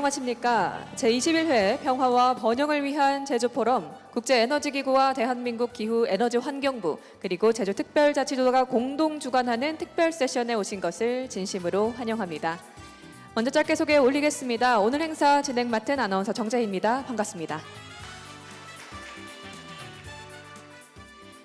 안녕하십니까. 제21회 평화와 번영을 위한 제주포럼 국제에너지기구와 대한민국 기후에너지환경부 그리고 제주특별자치도가 공동 주관하는 특별 세션에 오신 것을 진심으로 환영합니다. 먼저 짧게 소개 올리겠습니다. 오늘 행사 진행 맡은 아나운서 정재희입니다. 반갑습니다.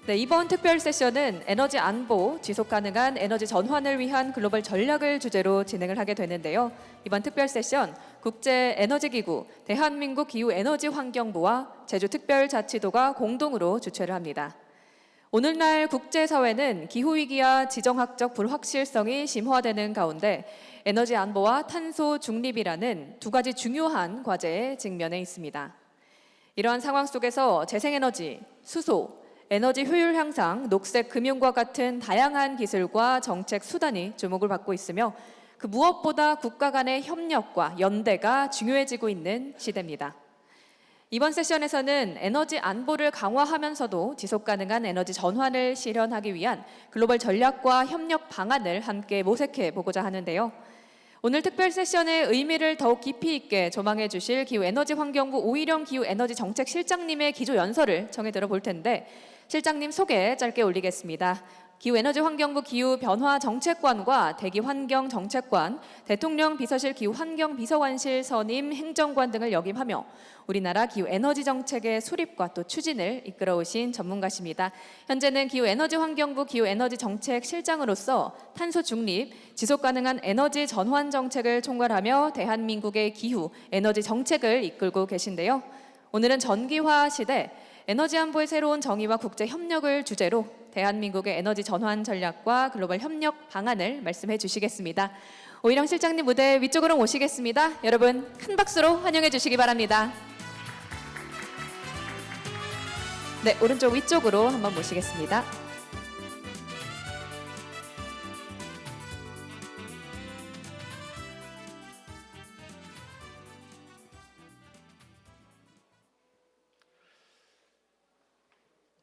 네, 이번 특별 세션은 에너지 안보, 지속 가능한 에너지 전환을 위한 글로벌 전략을 주제로 진행을 하게 되는데요. 이번 특별 세션 국제에너지기구, 대한민국 기후에너지환경부와 제주특별자치도가 공동으로 주최를 합니다. 오늘날 국제사회는 기후위기와 지정학적 불확실성이 심화되는 가운데 에너지 안보와 탄소 중립이라는 두 가지 중요한 과제에 직면해 있습니다. 이러한 상황 속에서 재생에너지, 수소, 에너지 효율 향상, 녹색 금융과 같은 다양한 기술과 정책 수단이 주목을 받고 있으며 그 무엇보다 국가 간의 협력과 연대가 중요해지고 있는 시대입니다. 이번 세션에서는 에너지 안보를 강화하면서도 지속 가능한 에너지 전환을 실현하기 위한 글로벌 전략과 협력 방안을 함께 모색해 보고자 하는데요. 오늘 특별 세션의 의미를 더욱 깊이 있게 조망해 주실 기후에너지환경부 오일영 기후에너지정책실장님의 기조 연설을 청해 들어볼 텐데 실장님 소개 짧게 올리겠습니다. 기후에너지환경부 기후변화정책관과 대기환경정책관, 대통령 비서실 기후환경비서관실 선임 행정관 등을 역임하며 우리나라 기후에너지정책의 수립과 또 추진을 이끌어오신 전문가십니다. 현재는 기후에너지환경부 기후에너지정책실장으로서 탄소 중립, 지속가능한 에너지 전환 정책을 총괄하며 대한민국의 기후, 에너지 정책을 이끌고 계신데요. 오늘은 전기화 시대, 에너지 안보의 새로운 정의와 국제 협력을 주제로 대한민국의 에너지 전환 전략과 글로벌 협력 방안을 말씀해 주시겠습니다. 오일영 실장님 무대 위쪽으로 모시겠습니다. 여러분 큰 박수로 환영해 주시기 바랍니다. 네, 오른쪽 위쪽으로 한번 모시겠습니다.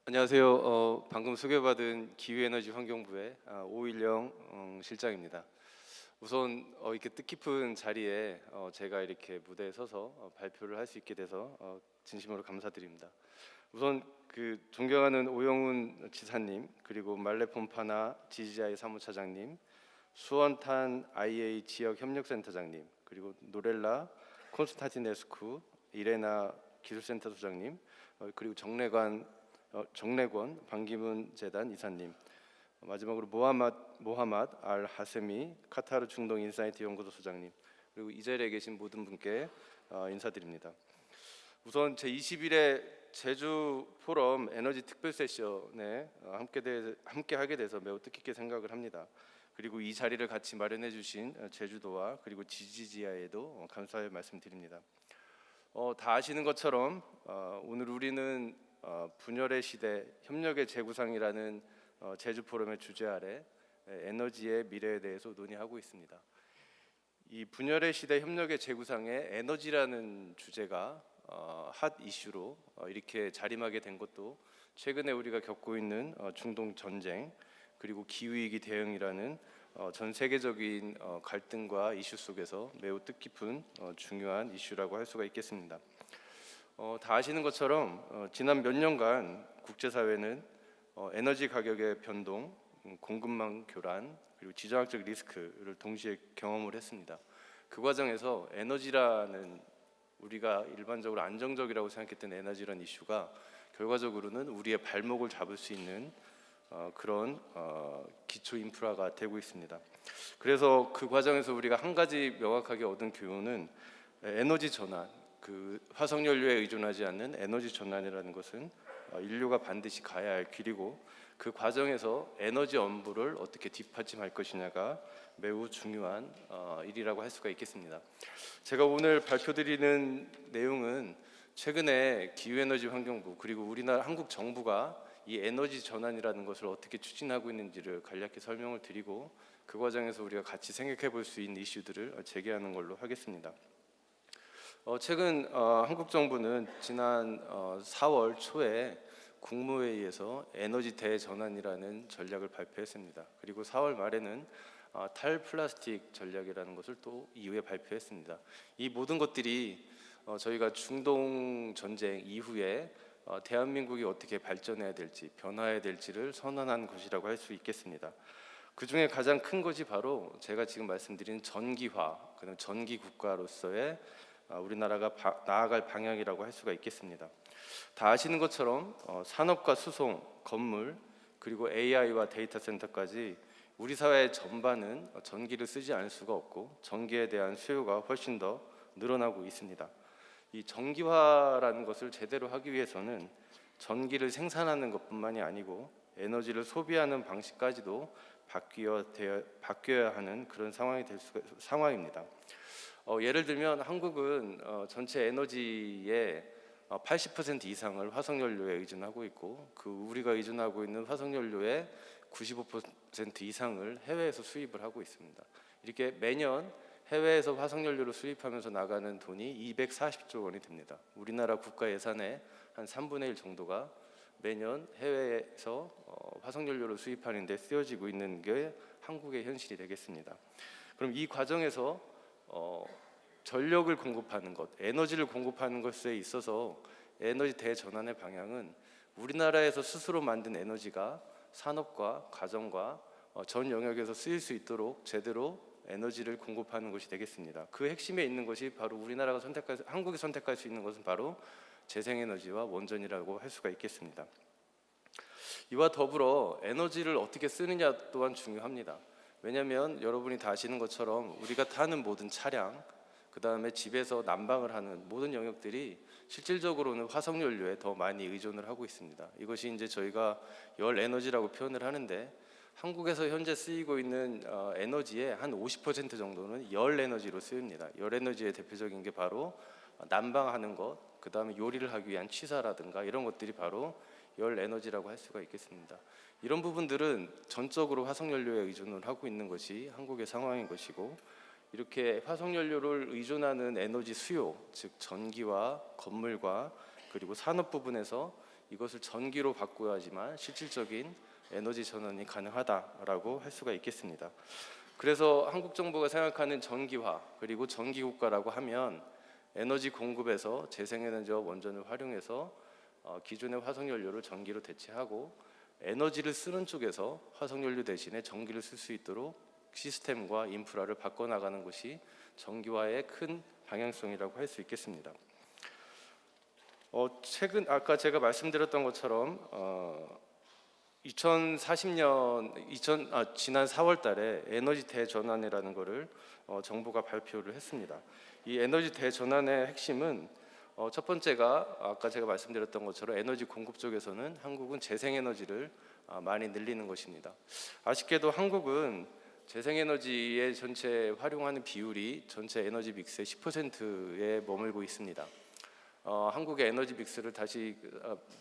안녕하세요. 방금 소개받은 기후에너지환경부의 오일영 실장입니다. 우선 이렇게 뜻깊은 자리에 제가 이렇게 무대에 서서 발표를 할 수 있게 돼서 진심으로 감사드립니다. 우선 존경하는 오영훈 지사님, 그리고 말레폼파나 GGI 사무차장님, 수원탄 IA 지역협력센터장님, 그리고 노렐라 콘스탄티네스쿠 이레나 기술센터 소장님, 그리고 정래권 반기문 재단 이사님, 마지막으로 모하맛 알 하세미 카타르 중동 인사이트 연구소 소장님, 그리고 이 자리에 계신 모든 분께 인사드립니다. 우선 제21회 제주 포럼 에너지 특별 세션에 함께 하게 돼서 매우 뜻깊게 생각을 합니다. 그리고 이 자리를 같이 마련해 주신 제주도와 그리고 GGGI에도 감사의 말씀드립니다. 다 아시는 것처럼 오늘 우리는 분열의 시대, 협력의 재구상이라는 제주 포럼의 주제 아래 에너지의 미래에 대해서 논의하고 있습니다. 이 분열의 시대, 협력의 재구상에 에너지라는 주제가 핫 이슈로 이렇게 자림하게 된 것도 최근에 우리가 겪고 있는 중동 전쟁, 그리고 기후위기 대응이라는 전 세계적인 갈등과 이슈 속에서 매우 뜻깊은 중요한 이슈라고 할 수가 있겠습니다. 다 아시는 것처럼 지난 몇 년간 국제사회는 에너지 가격의 변동, 공급망 교란, 그리고 지정학적 리스크를 동시에 경험을 했습니다. 그 과정에서 에너지라는 우리가 일반적으로 안정적이라고 생각했던 에너지라는 이슈가 결과적으로는 우리의 발목을 잡을 수 있는 그런 기초 인프라가 되고 있습니다. 그래서 그 과정에서 우리가 한 가지 명확하게 얻은 교훈은 에너지 전환, 화석연료에 의존하지 않는 에너지 전환이라는 것은 인류가 반드시 가야 할 길이고 그 과정에서 에너지 안보를 어떻게 뒷받침할 것이냐가 매우 중요한 일이라고 할 수가 있겠습니다. 제가 오늘 발표드리는 내용은 최근에 기후에너지환경부 그리고 우리나라 한국 정부가 이 에너지 전환이라는 것을 어떻게 추진하고 있는지를 간략히 설명을 드리고 그 과정에서 우리가 같이 생각해 볼 수 있는 이슈들을 제기하는 걸로 하겠습니다. 최근 한국 정부는 지난 4월 초에 국무회의에서 에너지 대전환이라는 전략을 발표했습니다. 그리고 4월 말에는 탈플라스틱 전략이라는 것을 또 이후에 발표했습니다. 이 모든 것들이 저희가 중동 전쟁 이후에 대한민국이 어떻게 발전해야 될지 변화해야 될지를 선언한 것이라고 할 수 있겠습니다. 그 중에 가장 큰 것이 바로 제가 지금 말씀드린 전기화, 그다음 전기 국가로서의 우리나라가 나아갈 방향이라고 할 수가 있겠습니다. 다 아시는 것처럼 산업과 수송, 건물, 그리고 AI와 데이터 센터까지 우리 사회 전반은 전기를 쓰지 않을 수가 없고 전기에 대한 수요가 훨씬 더 늘어나고 있습니다. 이 전기화라는 것을 제대로 하기 위해서는 전기를 생산하는 것뿐만이 아니고 에너지를 소비하는 방식까지도 바뀌어야 하는 그런 상황입니다. 예를 들면 한국은 전체 에너지의 80% 이상을 화석연료에 의존하고 있고 그 우리가 의존하고 있는 화석연료의 95% 이상을 해외에서 수입을 하고 있습니다. 이렇게 매년 해외에서 화석연료를 수입하면서 나가는 돈이 240조 원이 됩니다. 우리나라 국가 예산의 한 3분의 1 정도가 매년 해외에서 화석연료를 수입하는 데 쓰여지고 있는 게 한국의 현실이 되겠습니다. 그럼 이 과정에서 전력을 공급하는 것, 에너지를 공급하는 것에 있어서 에너지 대전환의 방향은 우리나라에서 스스로 만든 에너지가 산업과 가정과 전 영역에서 쓰일 수 있도록 제대로 에너지를 공급하는 것이 되겠습니다. 그 핵심에 있는 것이 바로 한국이 선택할 수 있는 것은 바로 재생에너지와 원전이라고 할 수가 있겠습니다. 이와 더불어 에너지를 어떻게 쓰느냐 또한 중요합니다. 왜냐하면 여러분이 다 아시는 것처럼 우리가 타는 모든 차량, 그 다음에 집에서 난방을 하는 모든 영역들이 실질적으로는 화석연료에 더 많이 의존을 하고 있습니다. 이것이 이제 저희가 열 에너지라고 표현을 하는데 한국에서 현재 쓰이고 있는 에너지의 한 50% 정도는 열 에너지로 쓰입니다. 열 에너지의 대표적인 게 바로 난방하는 것, 그 다음에 요리를 하기 위한 취사라든가 이런 것들이 바로 열 에너지라고 할 수가 있겠습니다. 이런 부분들은 전적으로 화석연료에 의존을 하고 있는 것이 한국의 상황인 것이고 이렇게 화석연료를 의존하는 에너지 수요, 즉 전기와 건물과 그리고 산업 부분에서 이것을 전기로 바꿔야지만 실질적인 에너지 전환이 가능하다라고 할 수가 있겠습니다. 그래서 한국 정부가 생각하는 전기화 그리고 전기국가라고 하면 에너지 공급에서 재생에너지와 원전을 활용해서 기존의 화석연료를 전기로 대체하고 에너지를 쓰는 쪽에서 화석연료 대신에 전기를 쓸 수 있도록 시스템과 인프라를 바꿔나가는 것이 전기화의 큰 방향성이라고 할 수 있겠습니다. 최근 아까 제가 말씀드렸던 것처럼 2040년 지난 4월달에 에너지 대전환이라는 것을 정부가 발표를 했습니다. 이 에너지 대전환의 핵심은 첫 번째가 아까 제가 말씀드렸던 것처럼 에너지 공급 쪽에서는 한국은 재생에너지를 많이 늘리는 것입니다. 아쉽게도 한국은 재생에너지의 전체 활용하는 비율이 전체 에너지 믹스의 10%에 머물고 있습니다. 한국의 에너지 믹스를 다시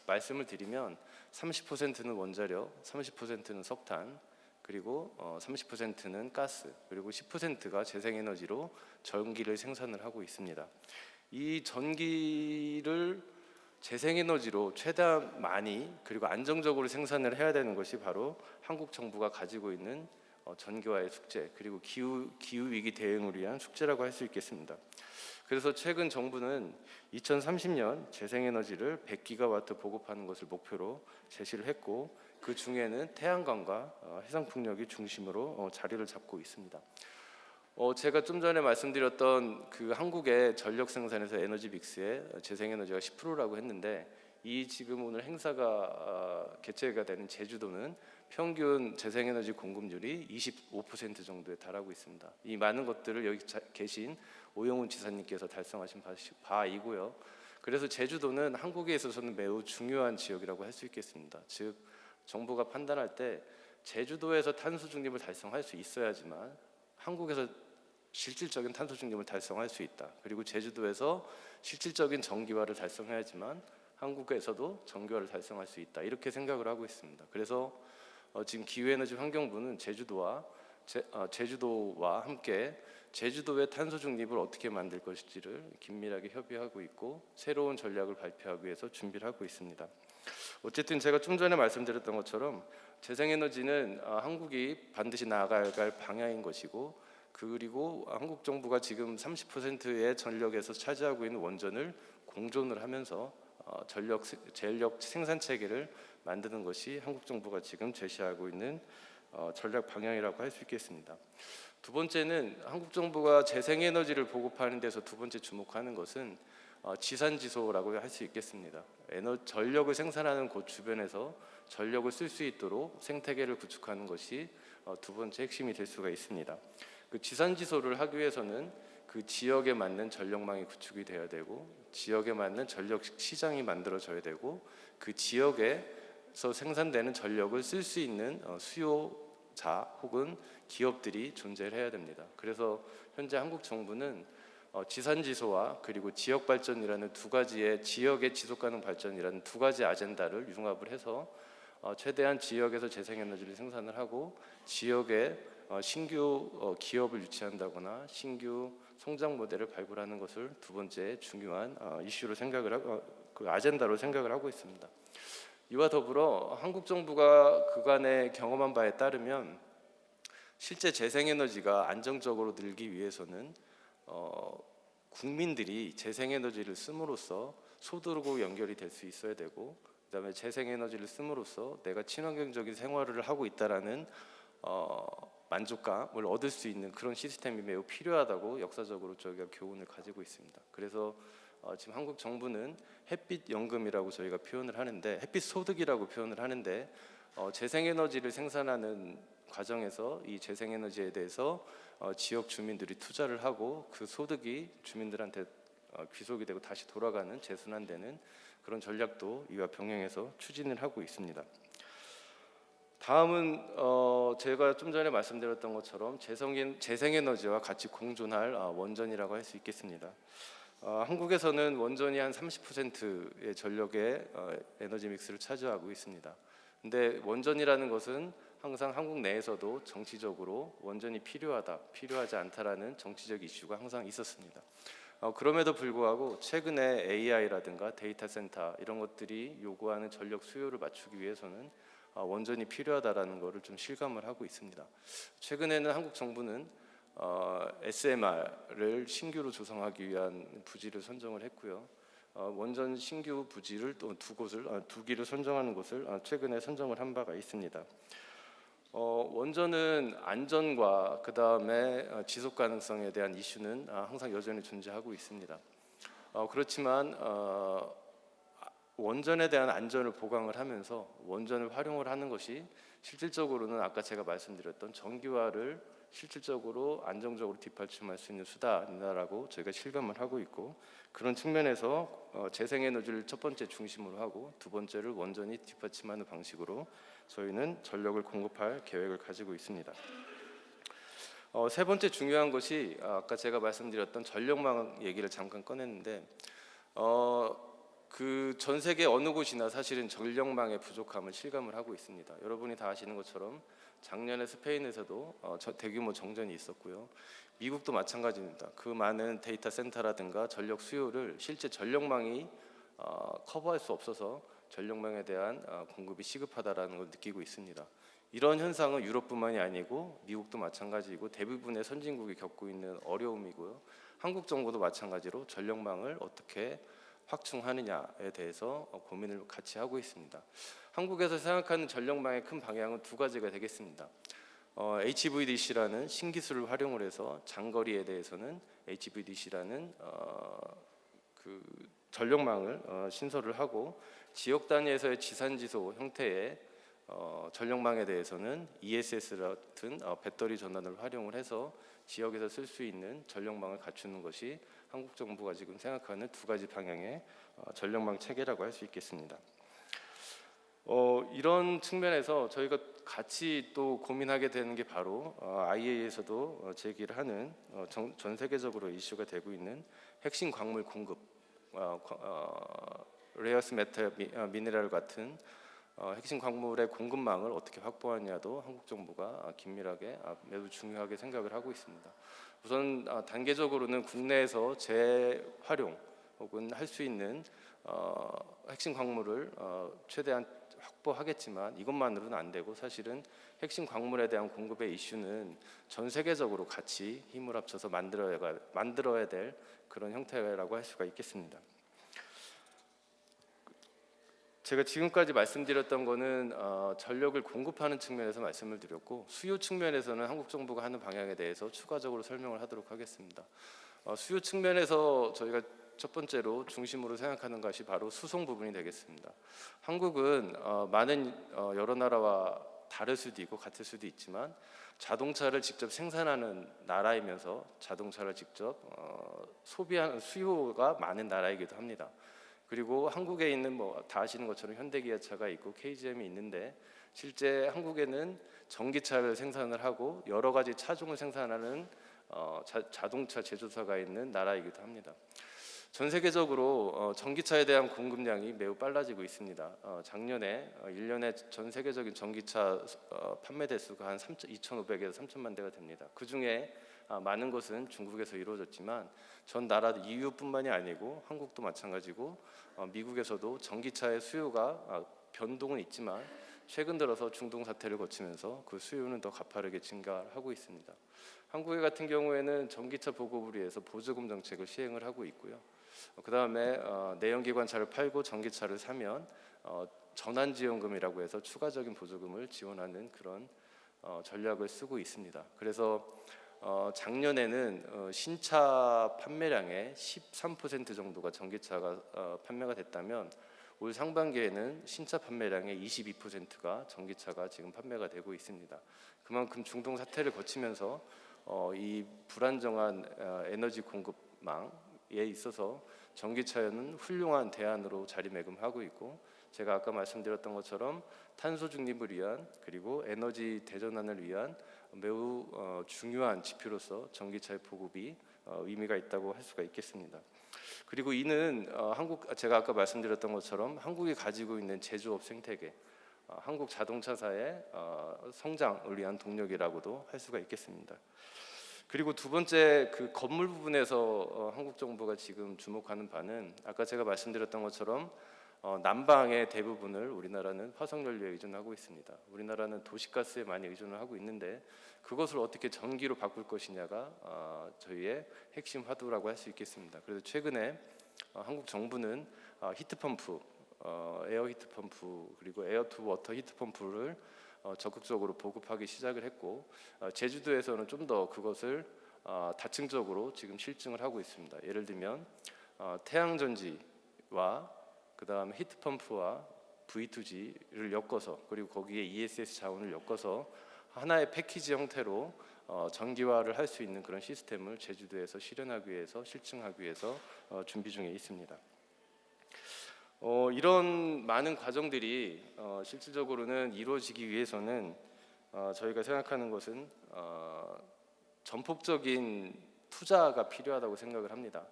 말씀을 드리면 30%는 원자력, 30%는 석탄, 그리고 30%는 가스, 그리고 10%가 재생에너지로 전기를 생산을 하고 있습니다. 이 전기를 재생에너지로 최대한 많이 그리고 안정적으로 생산을 해야 되는 것이 바로 한국 정부가 가지고 있는 전기화의 숙제 그리고 기후 위기 대응을 위한 숙제라고 할 수 있겠습니다. 그래서 최근 정부는 2030년 재생에너지를 100기가와트 보급하는 것을 목표로 제시를 했고 그 중에는 태양광과 해상풍력이 중심으로 자리를 잡고 있습니다. 제가 좀 전에 말씀드렸던 그 한국의 전력 생산에서 에너지 믹스의 재생에너지가 10%라고 했는데 이 지금 오늘 행사가 개최가 되는 제주도는 평균 재생에너지 공급률이 25% 정도에 달하고 있습니다. 이 많은 것들을 여기 계신 오영훈 지사님께서 달성하신 바이고요. 그래서 제주도는 한국에 있어서는 매우 중요한 지역이라고 할 수 있겠습니다. 즉 정부가 판단할 때 제주도에서 탄소 중립을 달성할 수 있어야지만 한국에서 실질적인 탄소 중립을 달성할 수 있다. 그리고 제주도에서 실질적인 전기화를 달성해야지만 한국에서도 전기화를 달성할 수 있다. 이렇게 생각을 하고 있습니다. 그래서 지금 기후에너지 환경부는 제주도와 함께 제주도의 탄소 중립을 어떻게 만들 것인지를 긴밀하게 협의하고 있고 새로운 전략을 발표하기 위해서 준비를 하고 있습니다. 어쨌든 제가 좀 전에 말씀드렸던 것처럼 재생에너지는 한국이 반드시 나아갈 방향인 것이고, 그리고 한국 정부가 지금 30%의 전력에서 차지하고 있는 원전을 공존을 하면서 전력 생산 체계를 만드는 것이 한국 정부가 지금 제시하고 있는 전략 방향이라고 할 수 있겠습니다. 두 번째는 한국 정부가 재생에너지를 보급하는 데서 두 번째 주목하는 것은 지산지소라고 할 수 있겠습니다. 전력을 생산하는 곳 주변에서 전력을 쓸 수 있도록 생태계를 구축하는 것이 두 번째 핵심이 될 수가 있습니다. 그 지산지소를 하기 위해서는 그 지역에 맞는 전력망이 구축이 되어야 되고, 지역에 맞는 전력 시장이 만들어져야 되고, 그 지역에서 생산되는 전력을 쓸 수 있는 수요자 혹은 기업들이 존재를 해야 됩니다. 그래서 현재 한국 정부는 지산지소와 그리고 지역 발전이라는 두 가지의, 지역의 지속가능 발전이라는 두 가지 아젠다를 융합을 해서 최대한 지역에서 재생에너지를 생산을 하고, 지역에 신규 기업을 유치한다거나 신규 성장 모델을 발굴하는 것을 두 번째 중요한 이슈로 그 아젠다로 생각을 하고 있습니다. 이와 더불어 한국 정부가 그간에 경험한 바에 따르면 실제 재생에너지가 안정적으로 늘기 위해서는 국민들이 재생에너지를 씀으로써 소득으로 연결이 될 수 있어야 되고, 그다음에 재생에너지를 씀으로써 내가 친환경적인 생활을 하고 있다라는 만족감을 얻을 수 있는 그런 시스템이 매우 필요하다고 역사적으로 저희가 교훈을 가지고 있습니다. 그래서 지금 한국 정부는 햇빛 연금이라고 저희가 표현을 하는데, 햇빛 소득이라고 표현을 하는데, 재생에너지를 생산하는 과정에서 이 재생에너지에 대해서 지역 주민들이 투자를 하고 그 소득이 주민들한테 귀속이 되고 다시 돌아가는, 재순환되는 그런 전략도 이와 병행해서 추진을 하고 있습니다. 다음은 제가 좀 전에 말씀드렸던 것처럼 재생에너지와 같이 공존할 원전이라고 할 수 있겠습니다. 한국에서는 원전이 한 30%의 전력의 에너지 믹스를 차지하고 있습니다. 근데 원전이라는 것은 항상 한국 내에서도 정치적으로 원전이 필요하다, 필요하지 않다라는 정치적 이슈가 항상 있었습니다. 그럼에도 불구하고 최근에 AI라든가 데이터 센터 이런 것들이 요구하는 전력 수요를 맞추기 위해서는 원전이 필요하다라는 것을 좀 실감을 하고 있습니다. 최근에는 한국 정부는 SMR을 신규로 조성하기 위한 부지를 선정을 했고요. 원전 신규 부지를 또 두 기를 선정하는 곳을 최근에 선정을 한 바가 있습니다. 원전은 안전과 그 다음에 지속 가능성에 대한 이슈는 항상 여전히 존재하고 있습니다. 그렇지만 원전에 대한 안전을 보강을 하면서 원전을 활용을 하는 것이 실질적으로는 아까 제가 말씀드렸던 정기화를 실질적으로 안정적으로 뒷받침할 수 있는 수단이다라고 저희가 실감을 하고 있고, 그런 측면에서 재생에너지를 첫 번째 중심으로 하고 두 번째를 원전이 뒷받침하는 방식으로 저희는 전력을 공급할 계획을 가지고 있습니다. 세 번째 중요한 것이 아까 제가 말씀드렸던 전력망 얘기를 잠깐 꺼냈는데, 그 전 세계 어느 곳이나 사실은 전력망의 부족함을 실감을 하고 있습니다. 여러분이 다 아시는 것처럼 작년에 스페인에서도 대규모 정전이 있었고요. 미국도 마찬가지입니다. 그 많은 데이터 센터라든가 전력 수요를 실제 전력망이 커버할 수 없어서 전력망에 대한 공급이 시급하다라는 걸 느끼고 있습니다. 이런 현상은 유럽뿐만이 아니고 미국도 마찬가지이고 대부분의 선진국이 겪고 있는 어려움이고요. 한국 정부도 마찬가지로 전력망을 어떻게 확충하느냐에 대해서 고민을 같이 하고 있습니다. 한국에서 생각하는 전력망의 큰 방향은 두 가지가 되겠습니다. HVDC라는 신기술을 활용을 해서 장거리에 대해서는 HVDC라는 그 전력망을 신설을 하고, 지역 단위에서의 지산지소 형태의 전력망에 대해서는 ESS 같은 배터리 전환을 활용을 해서 지역에서 쓸 수 있는 전력망을 갖추는 것이 한국 정부가 지금 생각하는 두 가지 방향의 전력망 체계라고 할 수 있겠습니다. 이런 측면에서 저희가 같이 또 고민하게 되는 게 바로 IEA에서도 제기를 하는 전 세계적으로 이슈가 되고 있는 핵심 광물 공급, 레어스 메탈 미네랄 같은 핵심 광물의 공급망을 어떻게 확보하느냐도 한국 정부가 긴밀하게 매우 중요하게 생각을 하고 있습니다. 우선 단계적으로는 국내에서 재활용 혹은 할 수 있는 핵심 광물을 최대한 확보하겠지만 이것만으로는 안 되고, 사실은 핵심 광물에 대한 공급의 이슈는 전 세계적으로 같이 힘을 합쳐서 만들어야 될 그런 형태라고 할 수가 있겠습니다. 제가 지금까지 말씀드렸던 거는 전력을 공급하는 측면에서 말씀을 드렸고, 수요 측면에서는 한국 정부가 하는 방향에 대해서 추가적으로 설명을 하도록 하겠습니다. 수요 측면에서 저희가 첫 번째로 중심으로 생각하는 것이 바로 수송 부분이 되겠습니다. 한국은 많은 여러 나라와 다를 수도 있고 같을 수도 있지만 자동차를 직접 생산하는 나라이면서 자동차를 직접 소비하는 수요가 많은 나라이기도 합니다. 그리고 한국에 있는 다 아시는 것처럼 현대기아차가 있고 KGM이 있는데, 실제 한국에는 전기차를 생산을 하고 여러 가지 차종을 생산하는 자동차 제조사가 있는 나라이기도 합니다. 전 세계적으로 전기차에 대한 공급량이 매우 빨라지고 있습니다. 작년에 1년에 전 세계적인 전기차 판매 대수가 한 2,500에서 3,000만 대가 됩니다. 그 중에 많은 것은 중국에서 이루어졌지만 전 나라 EU뿐만이 아니고 한국도 마찬가지고 미국에서도 전기차의 수요가 변동은 있지만 최근 들어서 중동 사태를 거치면서 그 수요는 더 가파르게 증가하고 있습니다. 한국 같은 경우에는 전기차 보급을 위해서 보조금 정책을 시행을 하고 있고요. 그 다음에 내연기관차를 팔고 전기차를 사면 전환지원금이라고 해서 추가적인 보조금을 지원하는 그런 전략을 쓰고 있습니다. 그래서 작년에는 신차 판매량의 13% 정도가 전기차가 판매가 됐다면 올 상반기에는 신차 판매량의 22%가 전기차가 지금 판매가 되고 있습니다. 그만큼 중동 사태를 거치면서 이 불안정한 에너지 공급망에 있어서 전기차는 훌륭한 대안으로 자리매김하고 있고, 제가 아까 말씀드렸던 것처럼 탄소 중립을 위한 그리고 에너지 대전환을 위한 매우 중요한 지표로서 전기차의 보급이 의미가 있다고 할 수가 있겠습니다. 그리고 이는 제가 아까 말씀드렸던 것처럼 한국이 가지고 있는 제조업 생태계, 한국 자동차사의 성장을 위한 동력이라고도 할 수가 있겠습니다. 그리고 두 번째, 그 건물 부분에서 한국 정부가 지금 주목하는 바는 아까 제가 말씀드렸던 것처럼 난방의 대부분을 우리나라는 화석연료에 의존하고 있습니다. 우리나라는 도시가스에 많이 의존을 하고 있는데 그것을 어떻게 전기로 바꿀 것이냐가 저희의 핵심 화두라고 할 수 있겠습니다. 그래서 최근에 한국 정부는 히트펌프, 에어 히트펌프 그리고 에어 투 워터 히트펌프를 적극적으로 보급하기 시작을 했고, 제주도에서는 좀 더 그것을 다층적으로 지금 실증을 하고 있습니다. 예를 들면 태양전지와 그 다음에 히트펌프와 V2G를 엮어서, 그리고 거기에 ESS 자원을 엮어서 하나의 패키지 형태로 전기화를 할 수 있는 그런 시스템을 제주도에서 실증하기 위해서 준비 중에 있습니다. 이런 많은 과정들이 실질적으로는 이루어지기 위해서는 저희가 생각하는 것은 전폭적인 투자가 필요하다고 생각을 합니다.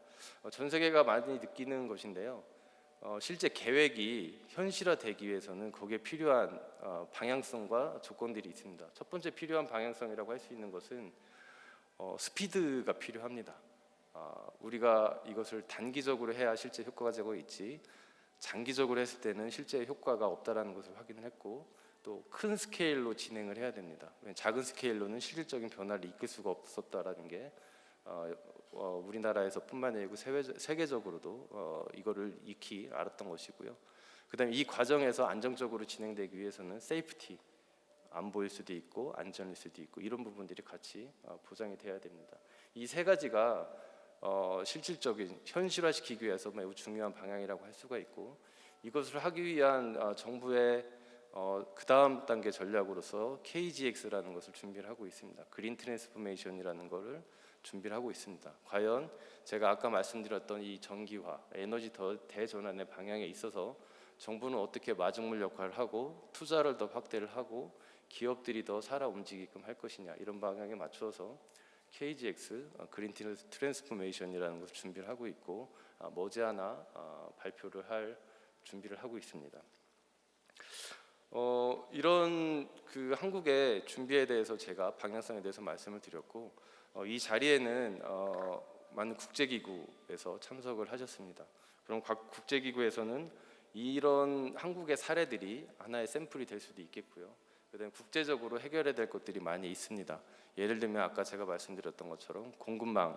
전 세계가 많이 느끼는 것인데요. 실제 계획이 현실화되기 위해서는 거기에 필요한 방향성과 조건들이 있습니다. 첫 번째 필요한 방향성이라고 할 수 있는 것은 스피드가 필요합니다. 우리가 이것을 단기적으로 해야 실제 효과가 되고 있지, 장기적으로 했을 때는 실제 효과가 없다라는 것을 확인을 했고, 또 큰 스케일로 진행을 해야 됩니다. 작은 스케일로는 실질적인 변화를 이끌 수가 없었다라는 게 우리나라에서뿐만 아니고 세계적으로도 이거를 익히 알았던 것이고요. 그다음에 이 과정에서 안정적으로 진행되기 위해서는 세이프티, 안보일 수도 있고 안전일 수도 있고 이런 부분들이 같이 보장이 돼야 됩니다. 이 세 가지가 실질적인 현실화시키기 위해서 매우 중요한 방향이라고 할 수가 있고, 이것을 하기 위한 정부의 그 다음 단계 전략으로서 KGX라는 것을 준비를 하고 있습니다. 그린 트랜스포메이션이라는 것을 준비를 하고 있습니다. 과연 제가 아까 말씀드렸던 이 전기화, 에너지 대전환의 방향에 있어서 정부는 어떻게 마중물 역할을 하고 투자를 더 확대를 하고 기업들이 더 살아 움직이게끔 할 것이냐, 이런 방향에 맞춰서 KGX, 그린 트랜스포메이션이라는 것을 준비를 하고 있고 머지않아 발표를 할 준비를 하고 있습니다. 이런 그 한국의 준비에 대해서 제가 방향성에 대해서 말씀을 드렸고 이 자리에는 많은 국제기구에서 참석을 하셨습니다. 그럼 각 국제기구에서는 이런 한국의 사례들이 하나의 샘플이 될 수도 있겠고요. 그다음에 국제적으로 해결해야 될 것들이 많이 있습니다. 예를 들면 아까 제가 말씀드렸던 것처럼 공급망,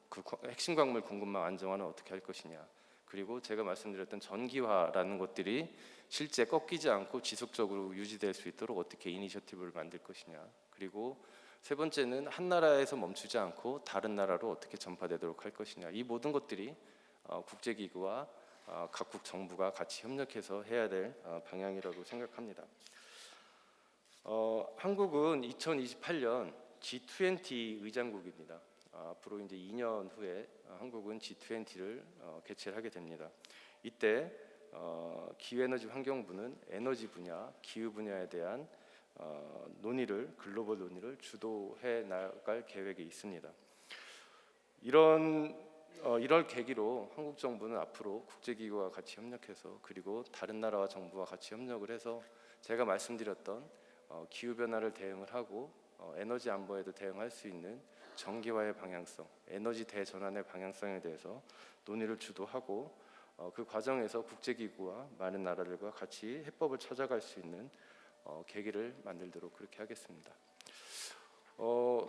그 핵심 광물 공급망 안정화는 어떻게 할 것이냐. 그리고 제가 말씀드렸던 전기화라는 것들이 실제 꺾이지 않고 지속적으로 유지될 수 있도록 어떻게 이니셔티브를 만들 것이냐. 그리고 세 번째는 한 나라에서 멈추지 않고 다른 나라로 어떻게 전파되도록 할 것이냐. 이 모든 것들이 국제기구와 각국 정부가 같이 협력해서 해야 될 방향이라고 생각합니다. 한국은 2028년 G20 의장국입니다. 앞으로 이제 2년 후에 한국은 G20를 개최를 하게 됩니다. 이때 기후에너지 환경부는 에너지 분야, 기후 분야에 대한 논의를 글로벌 논의를 주도해 나갈 계획이 있습니다. 이럴 계기로 한국 정부는 앞으로 국제기구와 같이 협력해서 그리고 다른 나라와 정부와 같이 협력을 해서 제가 말씀드렸던 기후 변화를 대응을 하고 에너지 안보에도 대응할 수 있는 전기화의 방향성, 에너지 대전환의 방향성에 대해서 논의를 주도하고 그 과정에서 국제기구와 많은 나라들과 같이 해법을 찾아갈 수 있는 계기를 만들도록 그렇게 하겠습니다.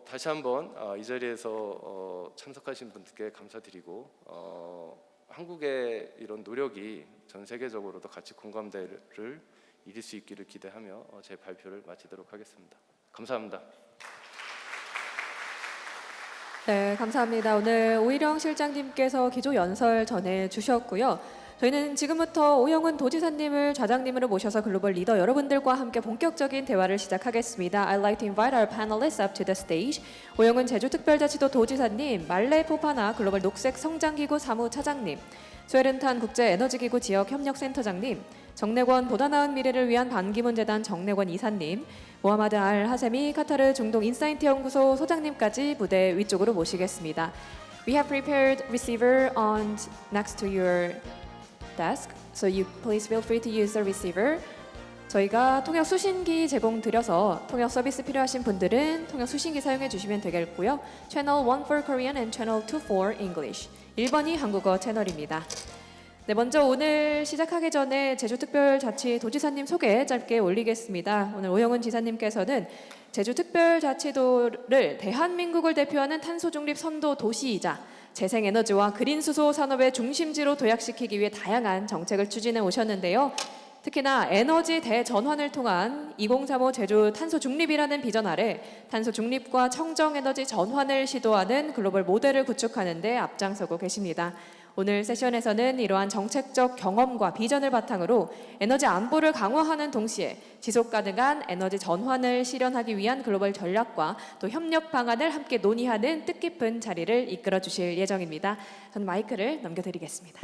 다시 한번 이 자리에서 참석하신 분들께 감사드리고 한국의 이런 노력이 전 세계적으로도 같이 공감대를 이룰 수 있기를 기대하며 제 발표를 마치도록 하겠습니다. 감사합니다. 네, 감사합니다. 오늘 오일영 실장님께서 기조 연설 전해 주셨고요. 저희는 지금부터 오영훈 도지사님을 좌장님으로 모셔서 글로벌 리더 여러분들과 함께 본격적인 대화를 시작하겠습니다. I'd like to invite our panelists up to the stage. 오영훈 제주특별자치도 도지사님, 말레 포파나 글로벌 녹색 성장기구 사무차장님, 스웨른탄 국제에너지기구 지역협력센터장님, 정내권 보다 나은 미래를 위한 반기문 재단 정내권 이사님, 모하마드 알 하세미 카타르 중동 인사이트 연구소 소장님까지 무대 위쪽으로 모시겠습니다. We have prepared receiver on next to your desk, so you please feel free to use the receiver. 저희가 통역 수신기 제공드려서 통역 서비스 필요하신 분들은 통역 수신기 사용해 주시면 되겠고요. Channel 1 for Korean and Channel 2 for English. 1번이 한국어 채널입니다. 네, 먼저 오늘 시작하기 전에 제주특별자치도지사님 소개 짧게 올리겠습니다. 오늘 오영훈 지사님께서는 제주특별자치도를 대한민국을 대표하는 탄소중립 선도 도시이자 재생에너지와 그린수소 산업의 중심지로 도약시키기 위해 다양한 정책을 추진해 오셨는데요. 특히나 에너지 대전환을 통한 2035 제주 탄소 중립이라는 비전 아래 탄소 중립과 청정 에너지 전환을 시도하는 글로벌 모델을 구축하는 데 앞장서고 계십니다. 오늘 세션에서는 이러한 정책적 경험과 비전을 바탕으로 에너지 안보를 강화하는 동시에 지속 가능한 에너지 전환을 실현하기 위한 글로벌 전략과 또 협력 방안을 함께 논의하는 뜻깊은 자리를 이끌어 주실 예정입니다. 저는 마이크를 넘겨드리겠습니다.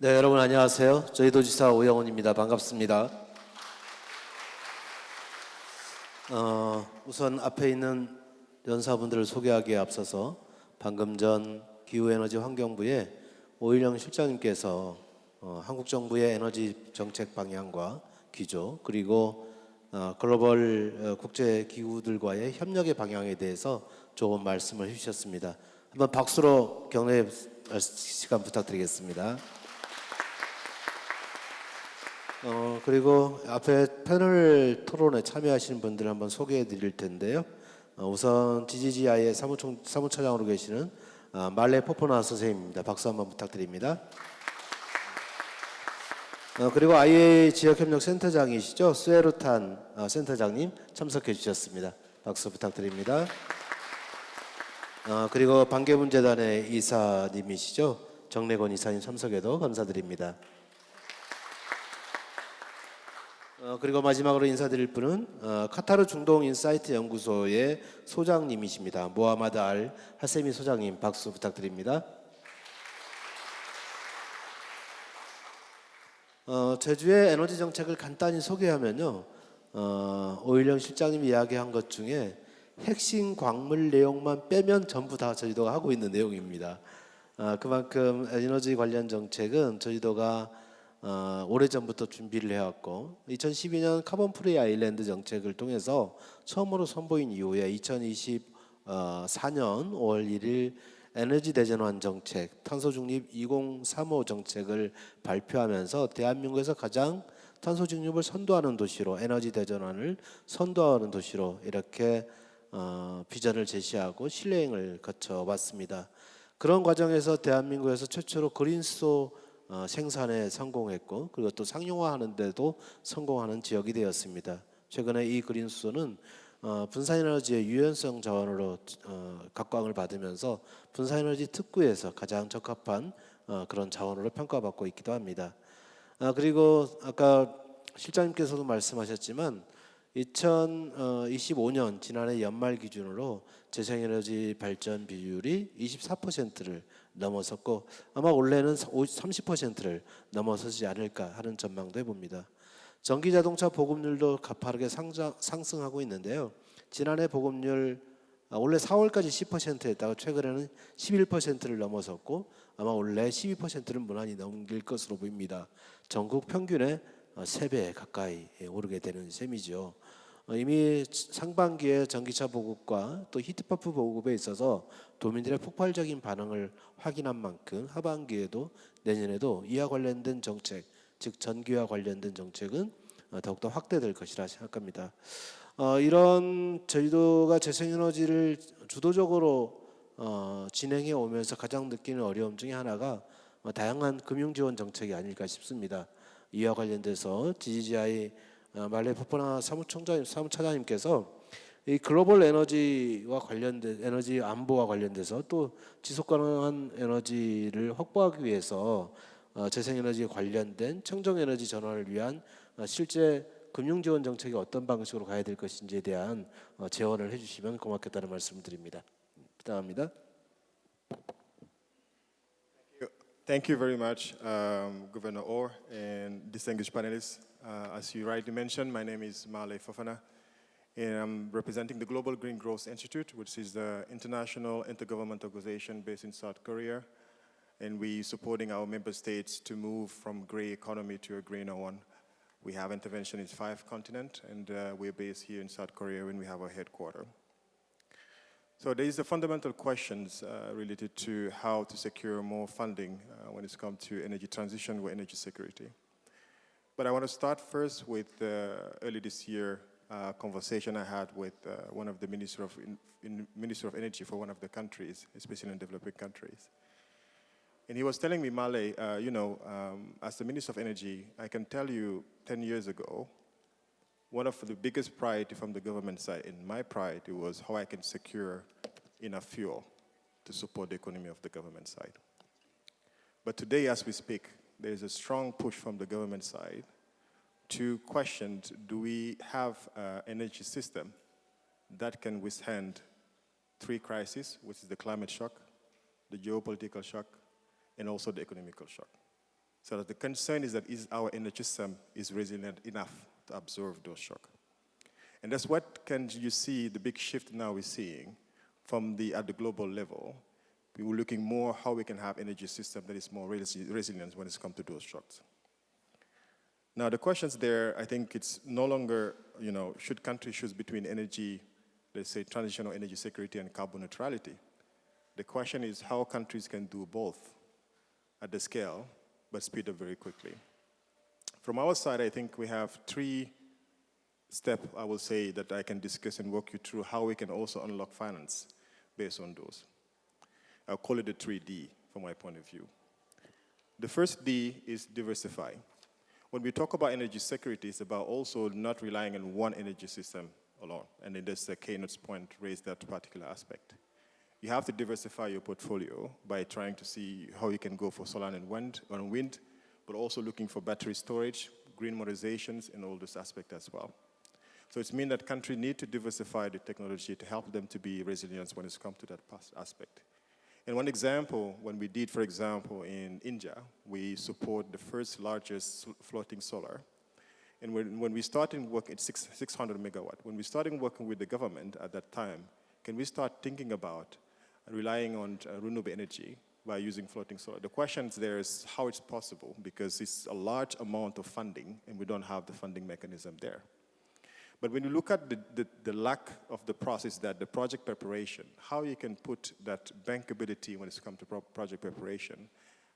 네, 여러분 안녕하세요. 저희 도지사 오영훈입니다. 반갑습니다. 우선 앞에 있는 연사분들을 소개하기에 앞서서 방금 전 기후에너지 환경부의 오일영 실장님께서 한국 정부의 에너지 정책 방향과 기조 그리고 글로벌 국제 기구들과의 협력의 방향에 대해서 좋은 말씀을 해주셨습니다. 한번 박수로 격려 시간 부탁드리겠습니다. 그리고 앞에 패널 토론에 참여하시는 분들 한번 소개해 드릴 텐데요. 우선 GGGI의 사무차장으로 계시는 말레 포포나 선생님입니다. 박수 한번 부탁드립니다. 그리고 IA 지역협력센터장이시죠. 스웨르탄 센터장님 참석해 주셨습니다. 박수 부탁드립니다. 그리고 반기문 재단의 이사님이시죠. 정내권 이사님 참석에도 감사드립니다. 그리고 마지막으로 인사드릴 분은 카타르 중동 인사이트 연구소의 소장님이십니다. 모하마드 알 하세미 소장님 박수 부탁드립니다. 제주의 에너지 정책을 간단히 소개하면요. 오일영 실장님이 이야기한 것 중에 핵심 광물 내용만 빼면 전부 다 저희도가 하고 있는 내용입니다. 그만큼 에너지 관련 정책은 저희도가 오래전부터 준비를 해왔고 2012년 카본 프리 아일랜드 정책을 통해서 처음으로 선보인 이후에 2024년 5월 1일 에너지 대전환 정책, 탄소 중립 2035 정책을 발표하면서 대한민국에서 가장 탄소 중립을 선도하는 도시로, 에너지 대전환을 선도하는 도시로 이렇게 비전을 제시하고 실내행을 거쳐왔습니다. 그런 과정에서 대한민국에서 최초로 그린수소 생산에 성공했고, 그리고 또 상용화하는 데도 성공하는 지역이 되었습니다. 최근에 이 그린수소는 분산에너지의 유연성 자원으로 각광을 받으면서 분산에너지 특구에서 가장 적합한 그런 자원으로 평가받고 있기도 합니다. 그리고 아까 실장님께서도 말씀하셨지만 2025년 지난해 연말 기준으로 재생에너지 발전 비율이 24%를 넘어섰고 아마 올해는 30%를 넘어서지 않을까 하는 전망도 해봅니다. 전기자동차 보급률도 가파르게 상승하고 있는데요. 지난해 보급률 원래 4월까지 10%였다가 최근에는 11%를 넘어섰고 아마 올해 12%를 무난히 넘길 것으로 보입니다. 전국 평균의 3배 가까이 오르게 되는 셈이죠. 이미 상반기에 전기차 보급과 또 히트펌프 보급에 있어서 도민들의 폭발적인 반응을 확인한 만큼 하반기에도 내년에도 이와 관련된 정책, 즉 전기와 관련된 정책은 더욱더 확대될 것이라 생각합니다. 이런 저희도가 재생에너지를 주도적으로 진행해 오면서 가장 느끼는 어려움 중에 하나가 다양한 금융지원 정책이 아닐까 싶습니다. 이와 관련돼서 GGI 말레 포포나 사무차장님께서 이 글로벌 에너지와 관련된 에너지 안보와 관련돼서 또 지속 가능한 에너지를 확보하기 위해서 재생에너지에 관련된 청정에너지 전환을 위한 실제 금융지원 정책이 어떤 방식으로 가야 될 것인지에 대한 제언을 해주시면 고맙겠다는 말씀을 드립니다. 부탁합니다. Thank you very much, Governor Orr and distinguished panelists. As you rightly mentioned, my name is Male Fofana, and I'm representing the Global Green Growth Institute, which is the international intergovernmental organization based in South Korea, and we're supporting our member states to move from gray economy to a greener one. We have intervention in 5 continents, and we're based here in South Korea when we have our headquarters. So there is the fundamental questions related to how to secure more funding when it's come to energy transition or energy security. But I want to start first with early this year conversation I had with one of the Minister of Energy for one of the countries, especially in developing countries. And he was telling me, Male, as the Minister of Energy, I can tell you 10 years ago, one of the biggest priority from the government side, and my priority, was how I can secure enough fuel to support the economy of the government side. But today, as we speak, there is a strong push from the government side to question, do we have an energy system that can withstand 3 crises, which is the climate shock, the geopolitical shock, and also the economical shock. So that the concern is that our energy system is resilient enough to absorb those shocks. And that's what can you see the big shift now we're seeing from at the global level. We were looking more how we can have energy system that is more resilient when it's come to those shocks. Now the questions there, I think it's no longer, should countries choose between energy, let's say transitional energy security and carbon neutrality. The question is how countries can do both at the scale, but speed up very quickly. From our side, I think we have 3 steps, I will say, that I can discuss and walk you through how we can also unlock finance based on those. I'll call it the 3D from my point of view. The first D is diversify. When we talk about energy security, it's about also not relying on one energy system alone. And then that's the Keynote's point, raised that particular aspect. You have to diversify your portfolio by trying to see how you can go for solar and wind, but also looking for battery storage, green motorizations, and all this aspect as well. So it means that countries need to diversify the technology to help them to be resilient when it comes to that aspect. And one example, when we did, for example, in India, we support the first largest floating solar. And when we started working at 600 megawatt, when we started working with the government at that time, can we start thinking about relying on renewable energy? by using floating solar. The question there is how it's possible, because it's a large amount of funding and we don't have the funding mechanism there. But when you look at the lack of the process, that the project preparation, how you can put that bankability when it's come to project preparation,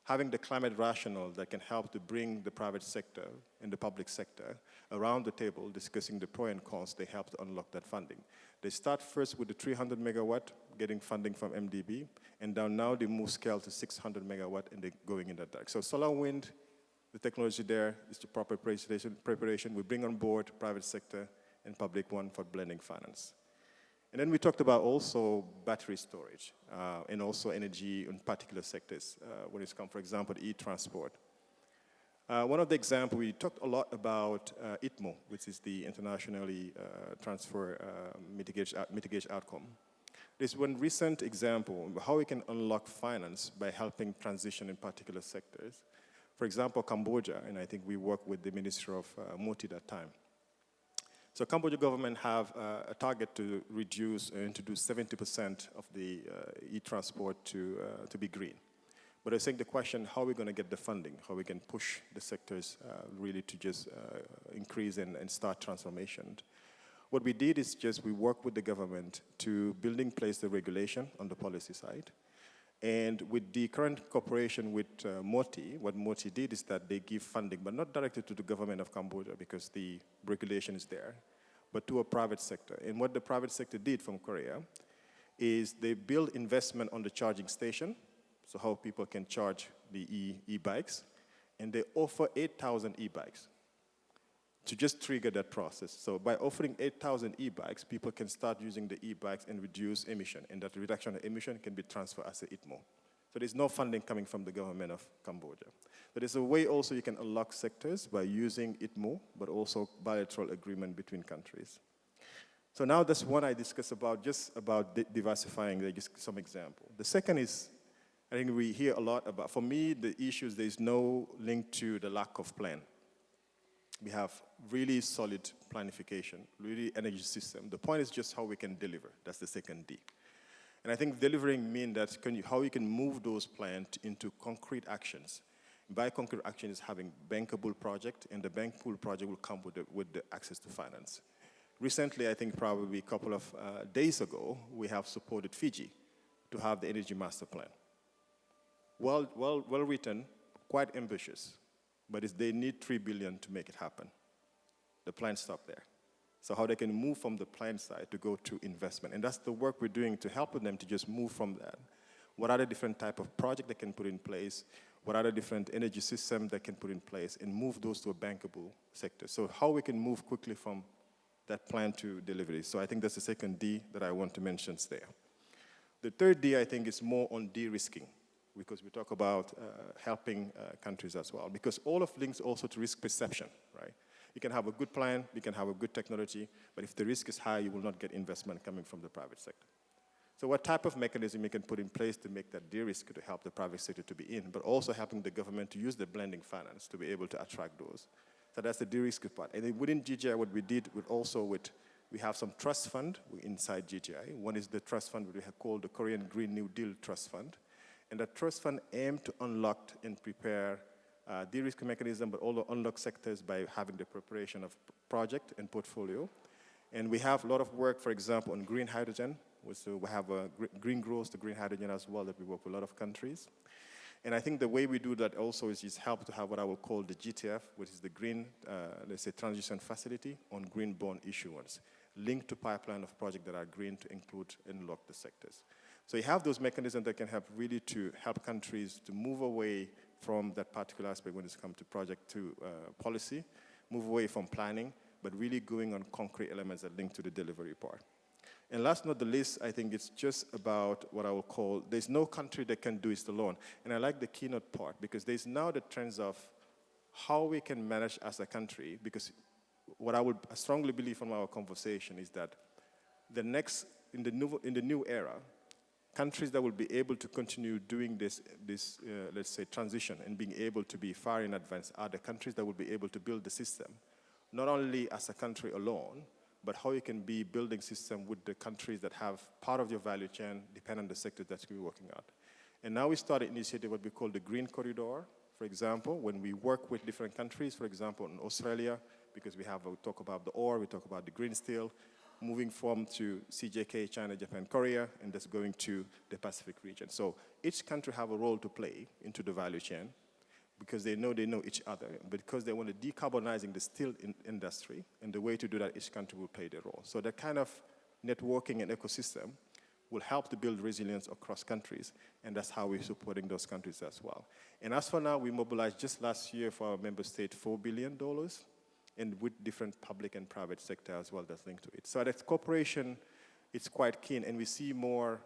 having the climate rationale that can help to bring the private sector and the public sector around the table discussing the pro and cons, they help to unlock that funding. They start first with the 300 megawatt, getting funding from MDB, and now they move scale to 600 megawatt and they're going in that direction. So solar wind, the technology there is the proper preparation. We bring on board private sector and public one for blending finance. And then we talked about also battery storage and also energy in particular sectors when it's come, for example, e-transport. One of the examples, we talked a lot about ITMO, which is the Internationally Transfer Mitigation Outcome. There's one recent example of how we can unlock finance by helping transition in particular sectors. For example, Cambodia, and I think we worked with the Minister of Moti that time. So Cambodia government have a target to reduce and introduce 70% of the e-transport to be green. But I think the question, how are we going to get the funding? How we can push the sectors really to just increase and start transformation? What we did is just we worked with the government to build in place the regulation on the policy side. And with the current cooperation with Moti, what Moti did is that they give funding, but not directly to the government of Cambodia because the regulation is there, but to a private sector. And what the private sector did from Korea is they build investment on the charging station, so how people can charge the e-bikes, and they offer 8,000 e-bikes to just trigger that process. So by offering 8,000 e-bikes, people can start using the e-bikes and reduce emission, and that reduction of emission can be transferred as a ITMO. So there's no funding coming from the government of Cambodia. But there's a way also you can unlock sectors by using ITMO, but also bilateral agreement between countries. So now that's one I discussed about, just about diversifying, just some example. The second is, I think we hear a lot about, for me, the issues, there's no link to the lack of plan. We have really solid planification, really energy system. The point is just how we can deliver. That's the second D. And I think delivering means that how you can move those plans into concrete actions. By concrete action is having bankable project, and the bankable project will come with the access to finance. Recently, I think probably a couple of days ago, we have supported Fiji to have the energy master plan. Well written, quite ambitious. But they need $3 billion to make it happen. The plan stopped there. So how they can move from the plan side to go to investment. And that's the work we're doing to help them to just move from that. What are the different type of projects they can put in place? What are the different energy systems they can put in place and move those to a bankable sector? So how we can move quickly from that plan to delivery. So I think that's the second D that I want to mention there. The third D, I think, is more on de-risking, because we talk about helping countries as well. Because all of links also to risk perception, right? You can have a good plan, you can have a good technology, but if the risk is high, you will not get investment coming from the private sector. So what type of mechanism you can put in place to make that de-risk to help the private sector to be in, but also helping the government to use the blending finance to be able to attract those. So that's the de-risk part. And then within GTI, what we did we have some trust fund inside GTI. One is the trust fund we have called the Korean Green New Deal Trust Fund. And that trust fund aimed to unlock and prepare de-risk mechanism, but also unlock sectors by having the preparation of project and portfolio. And we have a lot of work, for example, on green hydrogen. So we have a green growth to green hydrogen as well that we work with a lot of countries. And I think the way we do that also is just help to have what I will call the GTF, which is the green, let's say, transition facility on green bond issuance, linked to pipeline of projects that are green to include and unlock the sectors. So you have those mechanisms that can help really to help countries to move away from that particular aspect when it's come to project to policy, move away from planning, but really going on concrete elements that link to the delivery part. And last but not the least, I think it's just about what I will call, there's no country that can do it alone. And I like the keynote part because there's now the trends of how we can manage as a country, because what I strongly believe from our conversation is that in the new era, countries that will be able to continue doing this let's say, transition and being able to be far in advance are the countries that will be able to build the system, not only as a country alone, but how you can be building system with the countries that have part of your value chain depend on the sector that you're working at. And now we started an initiative what we call the Green Corridor, for example, when we work with different countries, for example, in Australia, because we talk about the ore, we talk about the green steel, moving from to CJK, China, Japan, Korea, and that's going to the Pacific region. So each country have a role to play into the value chain because they know each other, because they want to decarbonizing the steel industry, and the way to do that, each country will play their role. So that kind of networking and ecosystem will help to build resilience across countries, and that's how we're supporting those countries as well. And as for now, we mobilized just last year for our member state $4 billion, and with different public and private sector as well that's linked to it. So that cooperation, it's quite keen, and we see more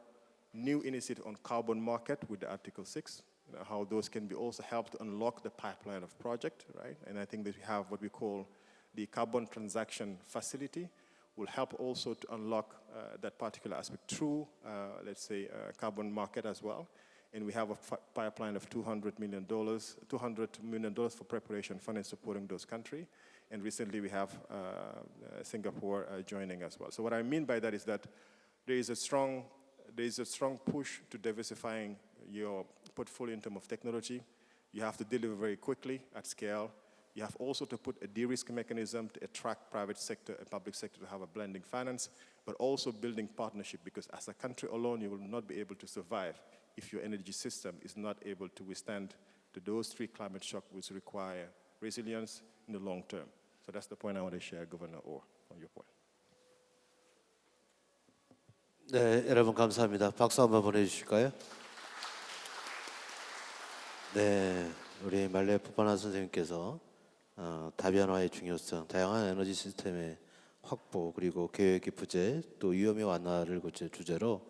new initiatives on carbon market with the Article 6, how those can be also help to unlock the pipeline of project, right? And I think that we have what we call the carbon transaction facility, will help also to unlock that particular aspect through, let's say, carbon market as well. And we have a pipeline of $200 million for preparation fund and supporting those countries. And recently we have Singapore joining as well. So what I mean by that is that there is a strong push to diversifying your portfolio in terms of technology. You have to deliver very quickly at scale. You have also to put a de-risk mechanism to attract private sector and public sector to have a blending finance, but also building partnership, because as a country alone, you will not be able to survive if your energy system is not able to withstand those three climate shocks which require resilience in the long term. So that's the point I want to share, Governor Orr, on your point. 네, 여러분 감사합니다. 박수 한번 보내주실까요? 네, 우리 말레 포파나 선생님께서 다변화의 중요성, 다양한 에너지 시스템의 확보, 그리고 계획의 부재, 또 위험의 완화를 주제로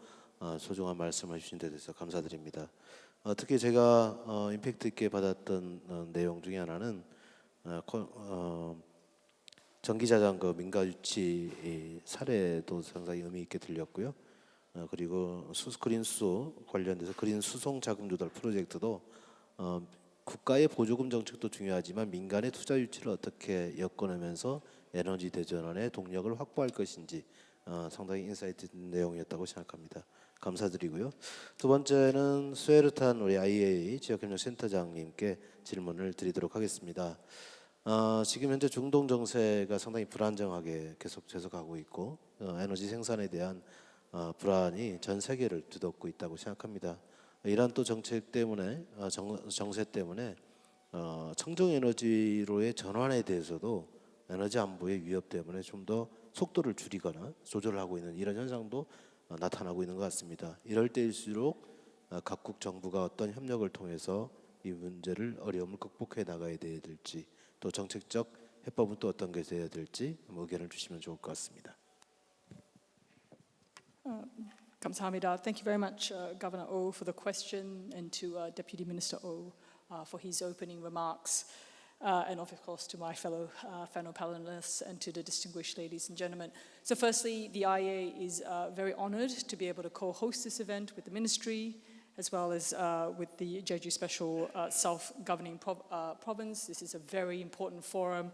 소중한 말씀을 주신 데 대해서 감사드립니다. 특히 제가 임팩트 있게 받았던 내용 중에 하나는 전기자전거 민가 유치 사례도 상당히 의미 있게 들렸고요. 그리고 그린 수소 관련돼서 그린 수송 자금 조달 프로젝트도 국가의 보조금 정책도 중요하지만 민간의 투자 유치를 어떻게 엮어내면서 에너지 대전환의 동력을 확보할 것인지 상당히 인사이트 있는 내용이었다고 생각합니다. 감사드리고요. 두 번째는 스웨르탄 우리 IEA 지역협력센터장님께 질문을 드리도록 하겠습니다. 지금 현재 중동 정세가 상당히 불안정하게 계속 지속하고 있고 에너지 생산에 대한 불안이 전 세계를 뒤덮고 있다고 생각합니다. 이러한 또 정책 때문에 정세 때문에 청정 에너지로의 전환에 대해서도 에너지 안보의 위협 때문에 좀 더 속도를 줄이거나 조절하고 있는 이런 현상도 나타나고 있는 것 같습니다. 이럴 때일수록 각국 정부가 어떤 협력을 통해서 이 문제를 어려움을 극복해 나가야 될지, 또 정책적 해법은 또 어떤 게 돼야 될지 의견을 주시면 좋을 것 같습니다. 감사합니다. Thank you very much, Governor Oh, for the question, and to Deputy Minister Oh for his opening remarks, and of course to my fellow panelists and to the distinguished ladies and gentlemen. So firstly, the IEA is very honored to be able to co-host this event with the Ministry, as well as with the Jeju Special Self-Governing Province. This is a very important forum,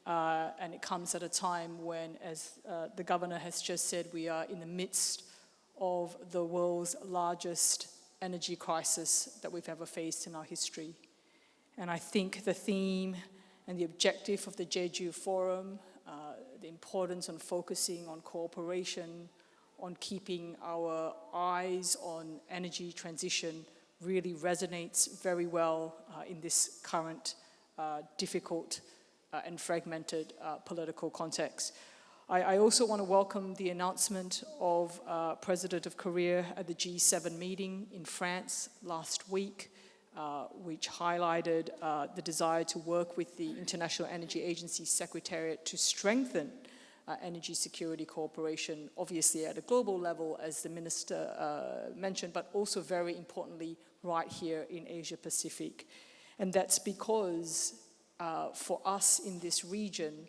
and it comes at a time when, as the Governor has just said, we are in the midst of the world's largest energy crisis that we've ever faced in our history. And I think the theme and the objective of the Jeju Forum, the importance on focusing on cooperation, on keeping our eyes on energy transition, really resonates very well in this current difficult and fragmented political context. I also want to welcome the announcement of President of Korea at the G7 meeting in France last week, which highlighted the desire to work with the International Energy Agency Secretariat to strengthen energy security cooperation, obviously at a global level, as the Minister mentioned, but also very importantly right here in Asia Pacific. And that's because for us in this region,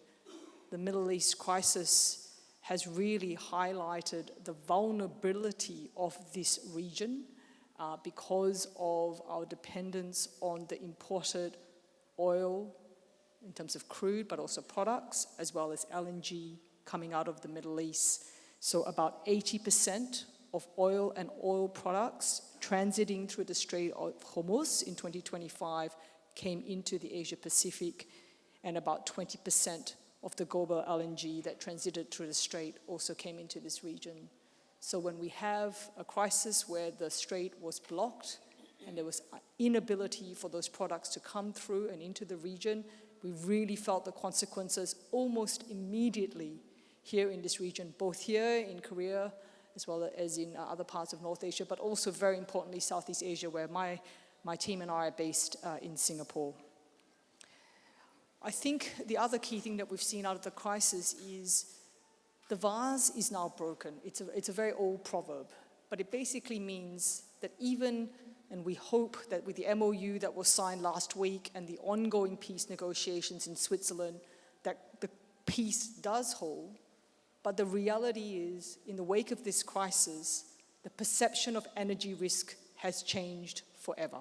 the Middle East crisis has really highlighted the vulnerability of this region because of our dependence on the imported oil in terms of crude, but also products, as well as LNG coming out of the Middle East. So about 80% of oil and oil products transiting through the Strait of Hormuz in 2025 came into the Asia Pacific, and about 20% of the global LNG that transited through the strait also came into this region. So when we have a crisis where the strait was blocked and there was inability for those products to come through and into the region, we really felt the consequences almost immediately here in this region, both here in Korea as well as in other parts of North Asia, but also very importantly Southeast Asia, where my team and I are based in Singapore. I think the other key thing that we've seen out of the crisis is the vase is now broken. It's a very old proverb, but it basically means that even, and we hope that with the MOU that was signed last week and the ongoing peace negotiations in Switzerland, that the peace does hold, but the reality is, in the wake of this crisis, the perception of energy risk has changed forever.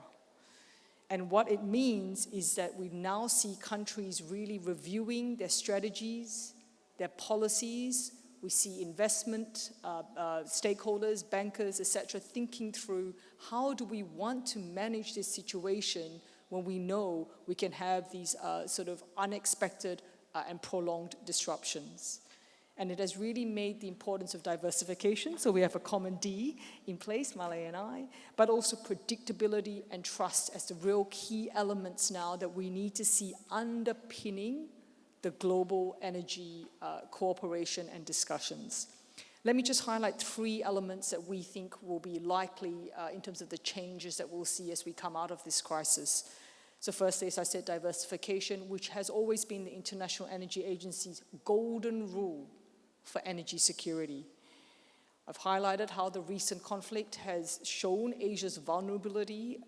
And what it means is that we now see countries really reviewing their strategies, their policies. We see investment stakeholders, bankers, etc., thinking through how do we want to manage this situation when we know we can have these sort of unexpected and prolonged disruptions. And it has really made the importance of diversification, so we have a common D in place, Malay and I, but also predictability and trust as the real key elements now that we need to see underpinning the global energy cooperation and discussions. Let me just highlight 3 elements that we think will be likely in terms of the changes that we'll see as we come out of this crisis. So firstly, as I said, diversification, which has always been the International Energy Agency's golden rule for energy security. I've highlighted how the recent conflict has shown Asia's vulnerability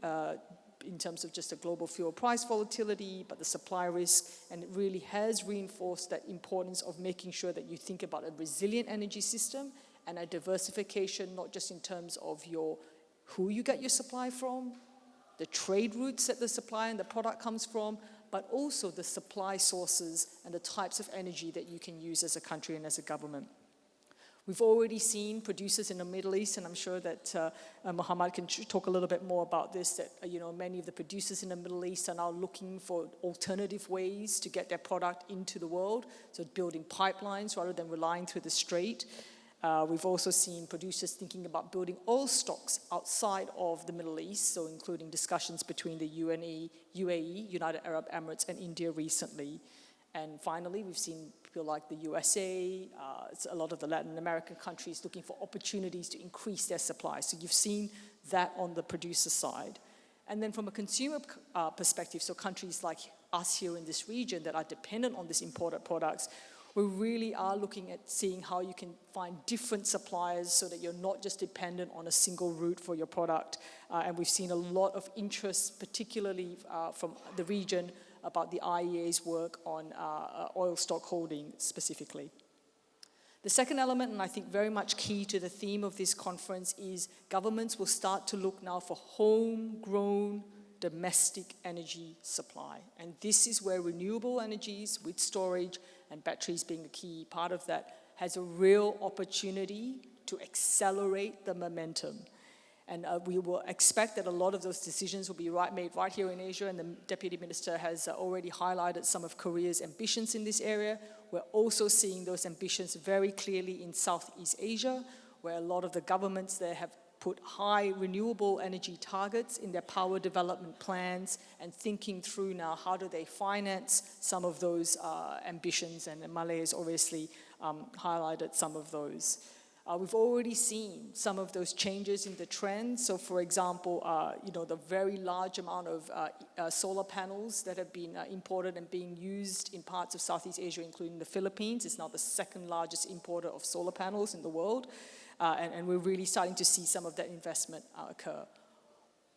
in terms of just the global fuel price volatility, but the supply risk, and it really has reinforced that importance of making sure that you think about a resilient energy system and a diversification, not just in terms of who you get your supply from, the trade routes that the supply and the product comes from, but also the supply sources and the types of energy that you can use as a country and as a government. We've already seen producers in the Middle East, and I'm sure that Muhammad can talk a little bit more about this, that many of the producers in the Middle East are now looking for alternative ways to get their product into the world, so building pipelines rather than relying through the strait. We've also seen producers thinking about building oil stocks outside of the Middle East, so including discussions between the UAE, United Arab Emirates, and India recently. And finally, we've seen people like the USA, a lot of the Latin American countries looking for opportunities to increase their supply. So you've seen that on the producer side. And then from a consumer perspective, so countries like us here in this region that are dependent on these imported products, we really are looking at seeing how you can find different suppliers so that you're not just dependent on a single route for your product. And we've seen a lot of interest, particularly from the region, about the IEA's work on oil stock holding specifically. The second element, and I think very much key to the theme of this conference, is governments will start to look now for homegrown domestic energy supply. And this is where renewable energies with storage and batteries being a key part of that has a real opportunity to accelerate the momentum. And we will expect that a lot of those decisions will be made right here in Asia, and the Deputy Minister has already highlighted some of Korea's ambitions in this area. We're also seeing those ambitions very clearly in Southeast Asia, where a lot of the governments there have put high renewable energy targets in their power development plans and thinking through now how do they finance some of those ambitions, and Malay has obviously highlighted some of those. We've already seen some of those changes in the trends. So for example, the very large amount of solar panels that have been imported and being used in parts of Southeast Asia, including the Philippines. It's now the second largest importer of solar panels in the world. And we're really starting to see some of that investment occur.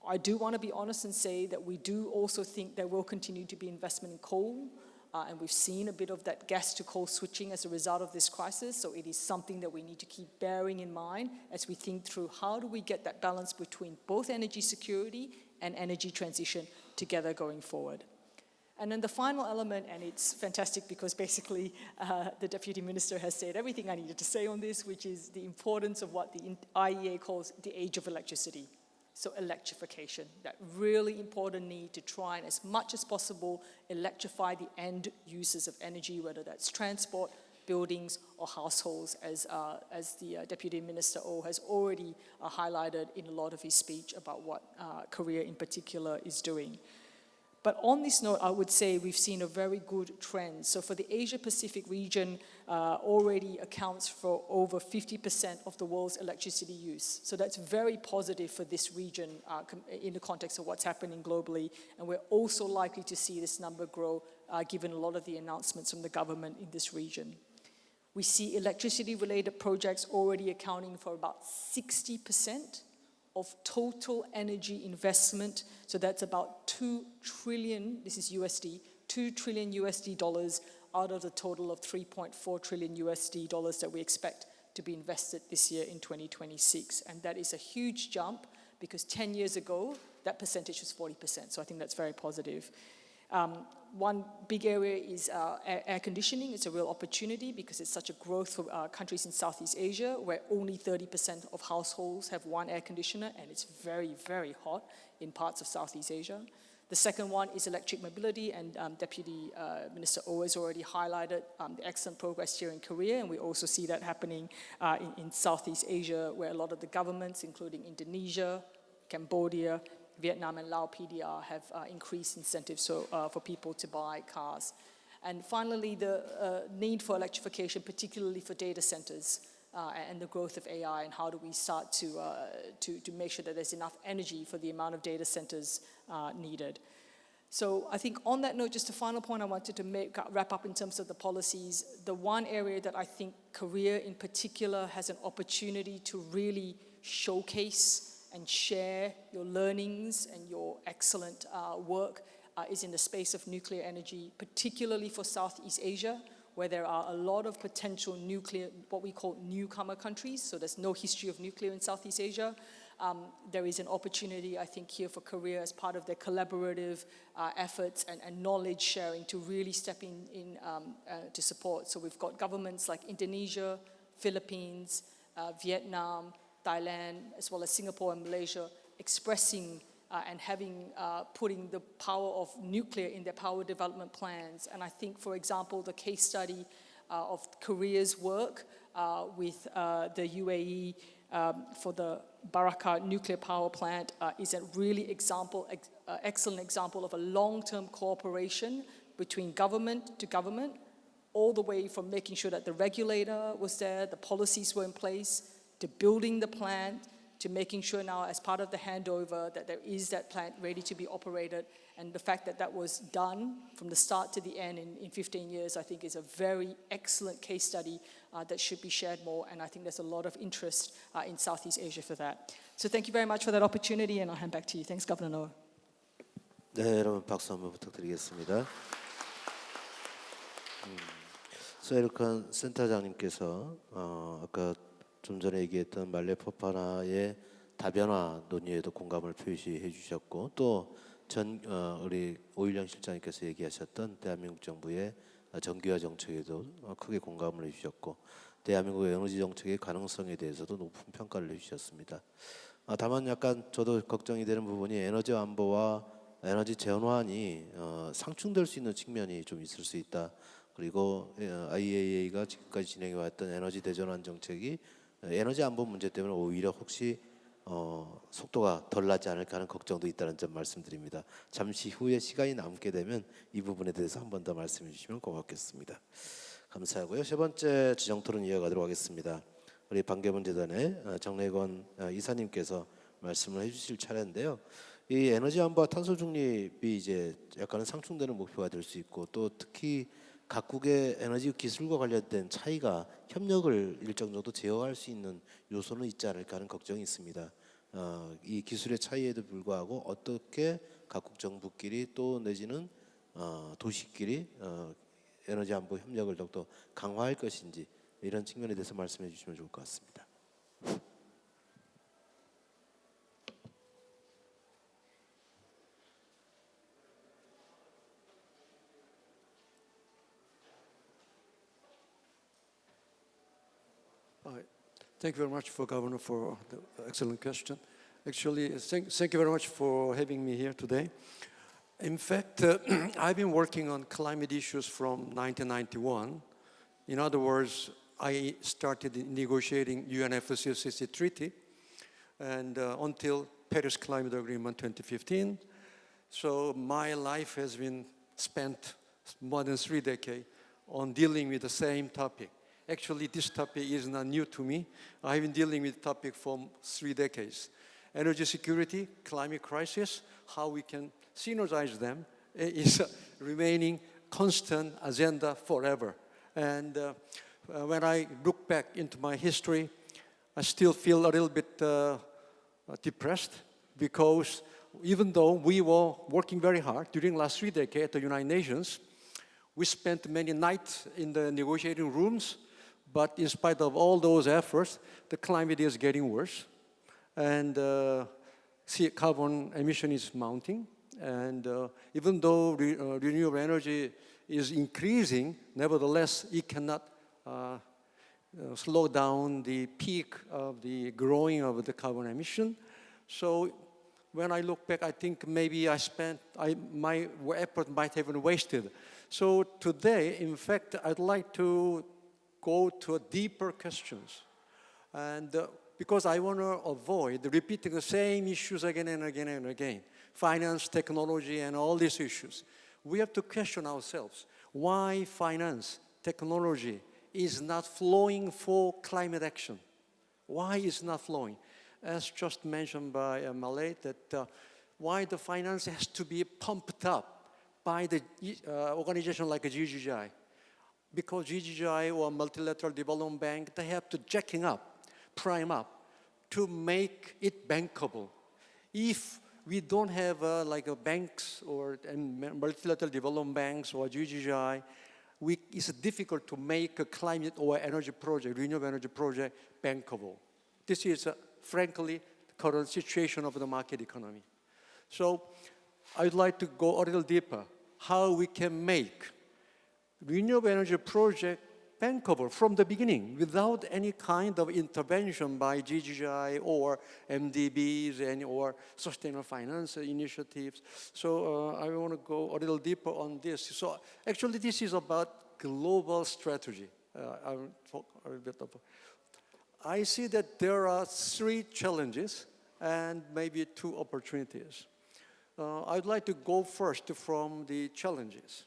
I do want to be honest and say that we do also think there will continue to be investment in coal. And we've seen a bit of that gas to coal switching as a result of this crisis. So it is something that we need to keep bearing in mind as we think through how do we get that balance between both energy security and energy transition together going forward. And then the final element, and it's fantastic because basically the Deputy Minister has said everything I needed to say on this, which is the importance of what the IEA calls the age of electricity. So electrification, that really important need to try and as much as possible electrify the end users of energy, whether that's transport, buildings or households, as the Deputy Minister O has already highlighted in a lot of his speech about what Korea in particular is doing. But on this note, I would say we've seen a very good trend. So for the Asia-Pacific region, already accounts for over 50% of the world's electricity use. So that's very positive for this region in the context of what's happening globally. And we're also likely to see this number grow given a lot of the announcements from the government in this region. We see electricity-related projects already accounting for about 60% of total energy investment. So that's about 2 trillion, this is USD, $2 trillion dollars out of the total of 3.4 trillion USD dollars that we expect to be invested this year in 2026. And that is a huge jump because 10 years ago, that percentage was 40%. So I think that's very positive. One big area is air conditioning. It's a real opportunity because it's such a growth for countries in Southeast Asia where only 30% of households have one air conditioner and it's very, very hot in parts of Southeast Asia. The second one is electric mobility, and Deputy Minister O has already highlighted the excellent progress here in Korea, and we also see that happening in Southeast Asia where a lot of the governments, including Indonesia, Cambodia, Vietnam and Laos PDR have increased incentives for people to buy cars. And finally, the need for electrification, particularly for data centers and the growth of AI, and how do we start to make sure that there's enough energy for the amount of data centers needed. So I think on that note, just a final point I wanted to wrap up in terms of the policies. The one area that I think Korea in particular has an opportunity to really showcase and share your learnings and your excellent work is in the space of nuclear energy, particularly for Southeast Asia, where there are a lot of potential nuclear, what we call newcomer countries. So there's no history of nuclear in Southeast Asia. There is an opportunity, I think, here for Korea as part of their collaborative efforts and knowledge sharing to really step in to support. So we've got governments like Indonesia, Philippines, Vietnam, Thailand, as well as Singapore and Malaysia, expressing and putting the power of nuclear in their power development plans. And I think, for example, the case study of Korea's work with the UAE for the Barakah nuclear power plant is a really excellent example of a long-term cooperation between government to government, all the way from making sure that the regulator was there, the policies were in place, to building the plant, to making sure now as part of the handover that there is that plant ready to be operated. And the fact that that was done from the start to the end in 15 years, I think is a very excellent case study that should be shared more. And I think there's a lot of interest in Southeast Asia for that. So thank you very much for that opportunity, and I'll hand back to you. Thanks, Governor Noah. 네, 여러분 박수 한번 부탁드리겠습니다. 소에르칸 센터장님께서 아까 좀 전에 얘기했던 말레 포파나의 다변화 논의에도 공감을 표시해 주셨고, 또 우리 오일영 실장님께서 얘기하셨던 대한민국 정부의 정기화 정책에도 크게 공감을 해주셨고, 대한민국의 에너지 정책의 가능성에 대해서도 높은 평가를 해주셨습니다. 다만 약간 저도 걱정이 되는 부분이 에너지 안보와 에너지 전환이 상충될 수 있는 측면이 좀 있을 수 있다. 그리고 IEA가 지금까지 진행해왔던 에너지 대전환 정책이 에너지 안보 문제 때문에 오히려 혹시 속도가 덜 나지 않을까 하는 걱정도 있다는 점 말씀드립니다. 잠시 후에 시간이 남게 되면 이 부분에 대해서 한 번 더 말씀해 주시면 고맙겠습니다. 감사하고요. 세 번째 지정 토론 이어가도록 하겠습니다. 우리 반개문 재단의 정래권 이사님께서 말씀을 해주실 차례인데요. 이 에너지 안보와 탄소 중립이 이제 약간은 상충되는 목표가 될 수 있고, 또 특히 각국의 에너지 기술과 관련된 차이가 협력을 일정 정도 제어할 수 있는 요소는 있지 않을까 하는 걱정이 있습니다. 이 기술의 차이에도 불구하고 어떻게 각국 정부끼리 또 내지는 도시끼리 에너지 안보 협력을 더욱더 강화할 것인지, 이런 측면에 대해서 말씀해 주시면 좋을 것 같습니다. Thank you very much, Governor, for the excellent question. Actually, thank you very much for having me here today. In fact, I've been working on climate issues from 1991. In other words, I started negotiating UNFCCC treaty and until Paris Climate Agreement 2015. So my life has been spent more than 3 decades on dealing with the same topic. Actually, this topic is not new to me. I've been dealing with the topic for 3 decades. Energy security, climate crisis, how we can synergize them is remaining constant agenda forever. And when I look back into my history, I still feel a little bit depressed because even though we were working very hard during the last 3 decades at the United Nations, we spent many nights in the negotiating rooms, but in spite of all those efforts, the climate is getting worse. And carbon emission is mounting. And even though renewable energy is increasing, nevertheless, it cannot slow down the peak of the growing of the carbon emission. So when I look back, I think maybe my effort might have been wasted. So today, in fact, I'd like to go to deeper questions. And because I want to avoid repeating the same issues again and again and again, finance, technology, and all these issues. We have to question ourselves why finance, technology is not flowing for climate action. Why is not flowing? As just mentioned by Malay, that why the finance has to be pumped up by the organization like a GGI. Because GGI or Multilateral Development Bank, they have to jacking up, prime up, to make it bankable. If we don't have like banks or multilateral development banks or GGI, it's difficult to make a climate or energy project, renewable energy project, bankable. This is, frankly, the current situation of the market economy. So I'd like to go a little deeper, how we can make renewable energy project bankable from the beginning without any kind of intervention by GGI or MDBs or sustainable finance initiatives. So I want to go a little deeper on this. So actually this is about global strategy. I'll talk a little bit about. I see that there are 3 challenges and maybe 2 opportunities. I'd like to go first from the challenges.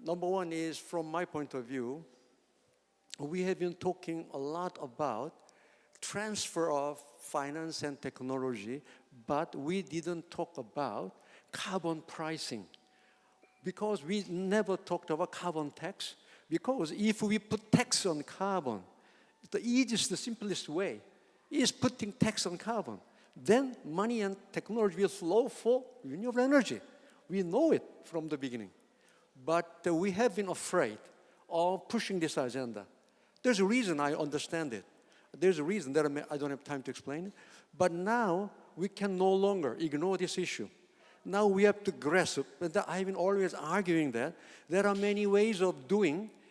Number 1 is, from my point of view, we have been talking a lot about transfer of finance and technology, but we didn't talk about carbon pricing. Because we never talked about carbon tax, because if we put tax on carbon, the easiest, the simplest way is putting tax on carbon. Then money and technology will flow for renewable energy. We know it from the beginning. But we have been afraid of pushing this agenda. There's a reason, I understand it. There's a reason that I don't have time to explain it. But now we can no longer ignore this issue. Now we have to grasp, and I've been always arguing that there are many ways of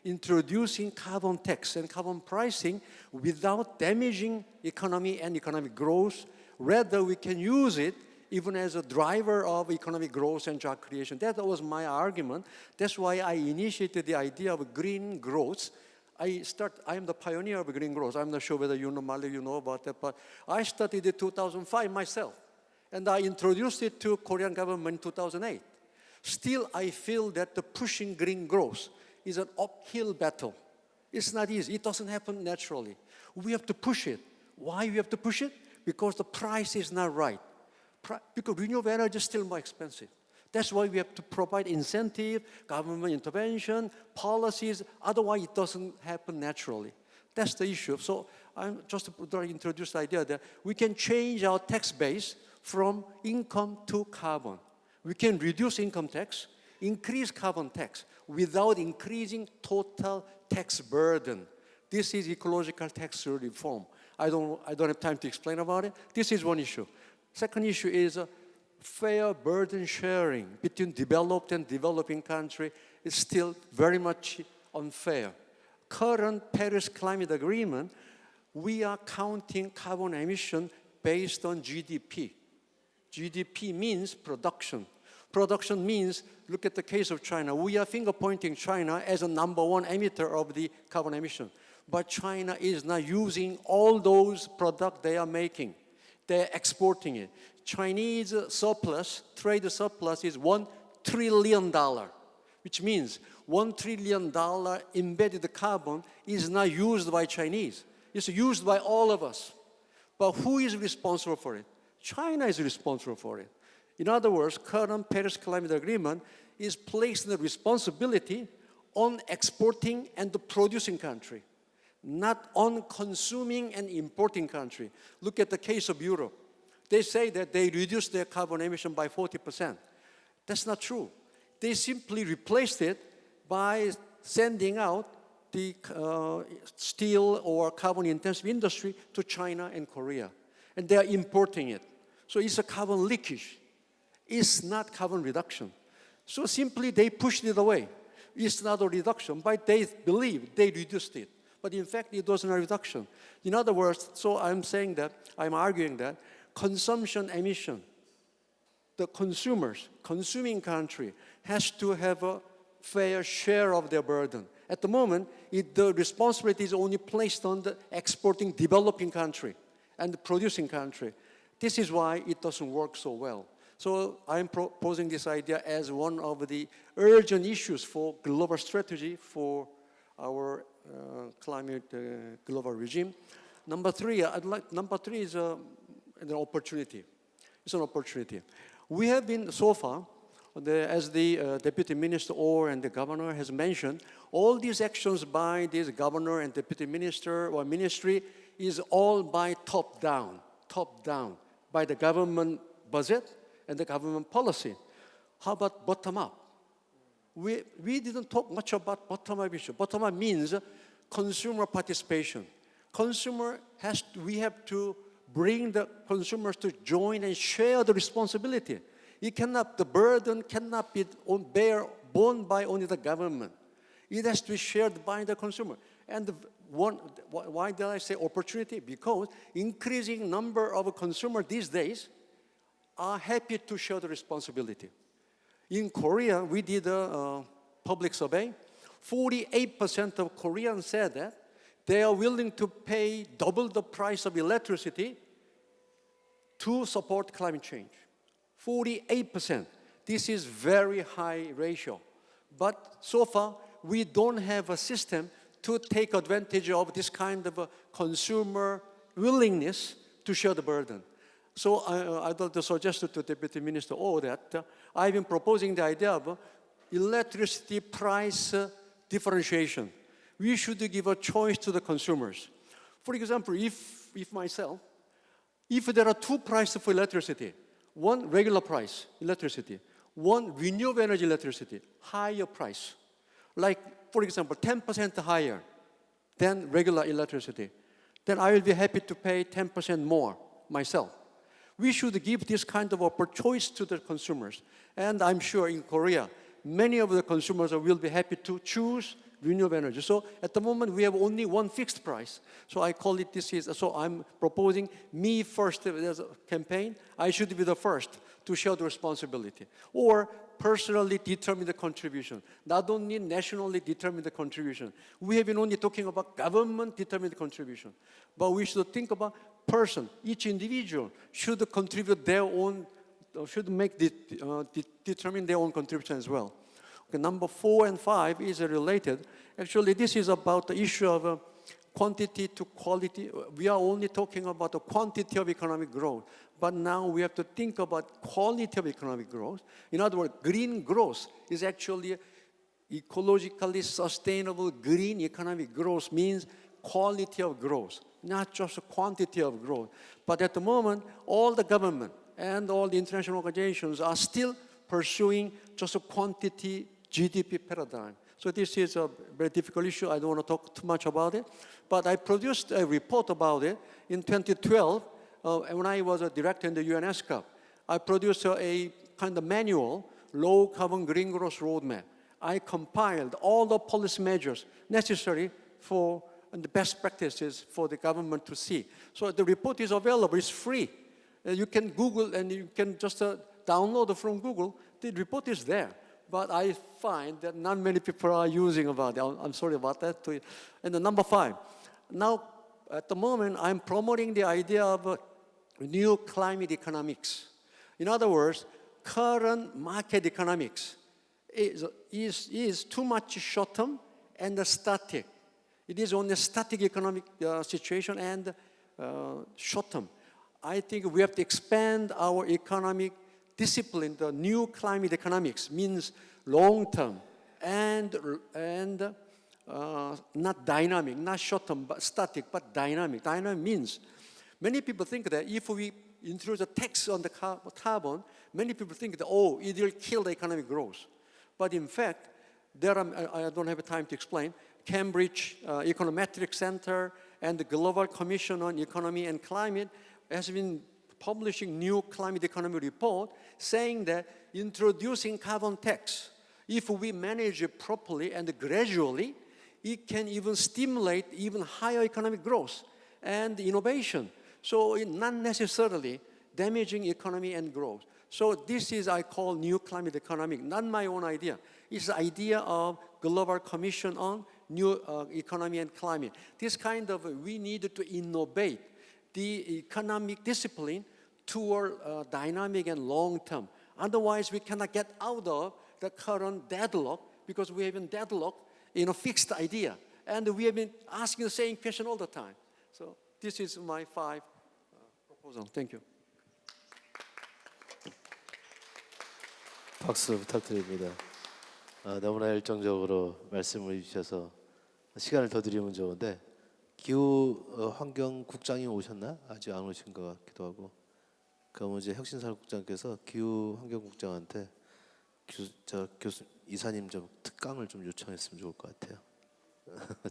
introducing carbon tax and carbon pricing without damaging economy and economic growth. Rather, we can use it even as a driver of economic growth and job creation. That was my argument. That's why I initiated the idea of green growth. I am the pioneer of green growth. I'm not sure whether you know, Mali, you know about that, but I started in 2005 myself. And I introduced it to Korean government in 2008. Still, I feel that the pushing green growth is an uphill battle. It's not easy. It doesn't happen naturally. We have to push it. Why we have to push it? Because the price is not right. Because renewable energy is still more expensive. That's why we have to provide incentive, government intervention, policies. Otherwise, it doesn't happen naturally. That's the issue. So I'm just to introduce the idea that we can change our tax base from income to carbon. We can reduce income tax, increase carbon tax without increasing total tax burden. This is ecological tax reform. I don't have time to explain about it. This is one issue. Second issue is fair burden sharing between developed and developing countries is still very much unfair. Current Paris Climate Agreement, we are counting carbon emission based on GDP. GDP means production. Production means, look at the case of China. We are finger-pointing China as a number one emitter of the carbon emission. But China is now using all those products they are making. They're exporting it. Chinese surplus, trade surplus is $1 trillion, which means $1 trillion embedded carbon is not used by Chinese. It's used by all of us. But who is responsible for it? China is responsible for it. In other words, current Paris Climate Agreement is placing the responsibility on exporting and the producing country, not on consuming and importing country. Look at the case of Europe. They say that they reduced their carbon emission by 40%. That's not true. They simply replaced it by sending out the steel or carbon-intensive industry to China and Korea. And they are importing it. So it's a carbon leakage. It's not carbon reduction. So simply they pushed it away. It's not a reduction, but they believe they reduced it. But in fact, it wasn't a reduction. In other words, so I'm saying that, I'm arguing that consumption emission, the consumers, consuming country, has to have a fair share of their burden. At the moment, the responsibility is only placed on the exporting developing country and the producing country. This is why it doesn't work so well. So I'm proposing this idea as one of the urgent issues for global strategy for our climate global regime. Number three is an opportunity. It's an opportunity. We have been so far, as the Deputy Minister Orr and the Governor has mentioned, all these actions by this Governor and Deputy Minister or Ministry is all by top down, by the government budget and the government policy. How about bottom up? We didn't talk much about bottom up issue. Bottom up means consumer participation. We have to bring the consumers to join and share the responsibility. The burden cannot be borne by only the government. It has to be shared by the consumer. And why did I say opportunity? Because increasing number of consumers these days are happy to share the responsibility. In Korea, we did a public survey. 48% of Koreans said that they are willing to pay double the price of electricity to support climate change. 48%. This is very high ratio. But so far, we don't have a system to take advantage of this kind of a consumer willingness to share the burden. So I'd like to suggest to Deputy Minister O that I've been proposing the idea of electricity price differentiation. We should give a choice to the consumers. For example, if there are two prices for electricity, one regular price electricity, one renewable energy electricity, higher price, like for example 10% higher than regular electricity, then I will be happy to pay 10% more myself. We should give this kind of a choice to the consumers. And I'm sure in Korea, many of the consumers will be happy to choose renewable energy. So at the moment, we have only one fixed price. So I call it so I'm proposing me first as a campaign. I should be the first to share the responsibility. Or personally determine the contribution. Not only nationally determine the contribution. We have been only talking about government determine the contribution. But we should think about person. Each individual should contribute their own, should determine their own contribution as well. Okay, number 4 and 5 is related. Actually, this is about the issue of quantity to quality. We are only talking about the quantity of economic growth. But now we have to think about quality of economic growth. In other words, green growth is actually ecologically sustainable green economic growth means quality of growth, not just quantity of growth. But at the moment, all the government and all the international organizations are still pursuing just a quantity GDP paradigm. So this is a very difficult issue. I don't want to talk too much about it. But I produced a report about it in 2012 when I was a director in the UNESCOP. I produced a kind of manual, low carbon green growth roadmap. I compiled all the policy measures necessary for and the best practices for the government to see. So the report is available, it's free. You can Google and you can just download it from Google. The report is there. But I find that not many people are using about it. I'm sorry about that. And the number 5. Now, at the moment, I'm promoting the idea of new climate economics. In other words, current market economics is too much short-term and static. It is only a static economic situation and short-term. I think we have to expand our economic discipline. The new climate economics means long-term and not dynamic, not short-term, but static, but dynamic. Dynamic means many people think that if we introduce a tax on the carbon, many people think that, oh, it will kill the economic growth. But in fact, there are, I don't have time to explain, Cambridge Econometric Center and the Global Commission on Economy and Climate has been publishing new climate economy report saying that introducing carbon tax, if we manage it properly and gradually, it can even stimulate even higher economic growth and innovation. So it not necessarily damaging economy and growth. So this is, I call new climate economic, not my own idea. It's the idea of Global Commission on New Economy and Climate. This kind of, we need to innovate the economic discipline toward dynamic and long-term. Otherwise, we cannot get out of the current deadlock because we have been deadlocked in a fixed idea. And we have been asking the same question all the time. So this is my 5 proposals. Thank you. 박수 부탁드립니다. 너무나 열정적으로 말씀을 주셔서 시간을 더 드리면 좋은데 기후 환경 국장이 오셨나? 아직 안 오신 것 같기도 하고. 그럼 이제 혁신산업국장께서 기후 환경 국장한테 교수 이사님 좀 특강을 좀 요청했으면 좋을 것 같아요.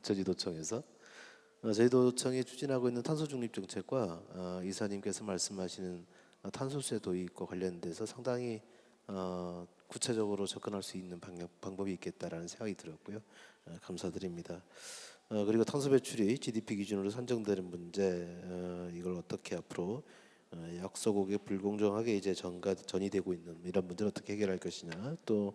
저지도청에서 저희도청이 추진하고 있는 탄소 중립 정책과 이사님께서 말씀하시는 탄소세 도입과 관련돼서 상당히 구체적으로 접근할 수 있는 방법이 있겠다라는 생각이 들었고요. 감사드립니다. 그리고 탄소 배출이 GDP 기준으로 산정되는 문제, 이걸 어떻게 앞으로 약소국에 불공정하게 이제 전이되고 있는 이런 문제를 어떻게 해결할 것이냐, 또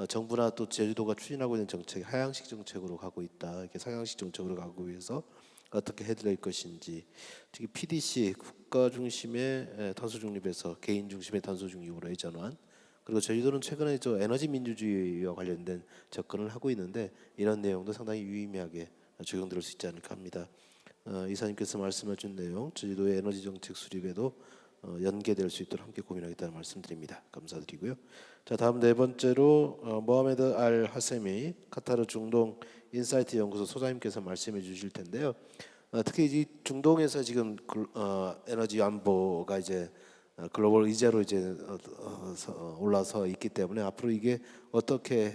정부나 또 제주도가 추진하고 있는 정책이 하향식 정책으로 가고 있다. 이렇게 상향식 정책으로 가고 위해서 어떻게 해드릴 것인지, 특히 PDC 국가 중심의 탄소 중립에서 개인 중심의 탄소 중립으로의 전환, 그리고 저희들은 최근에 저 에너지 민주주의와 관련된 접근을 하고 있는데 이런 내용도 상당히 유의미하게 적용될 수 있지 않을까 합니다. 이사님께서 말씀해준 내용 제주도의 에너지 정책 수립에도 연계될 수 있도록 함께 고민하겠다는 말씀드립니다. 감사드리고요. 자, 다음 4번째로 모하메드 알 하세미 카타르 중동 인사이트 연구소 소장님께서 말씀해 주실 텐데요. 특히 이 중동에서 지금 에너지 안보가 이제 글로벌 이자로 이제 올라서 있기 때문에 앞으로 이게 어떻게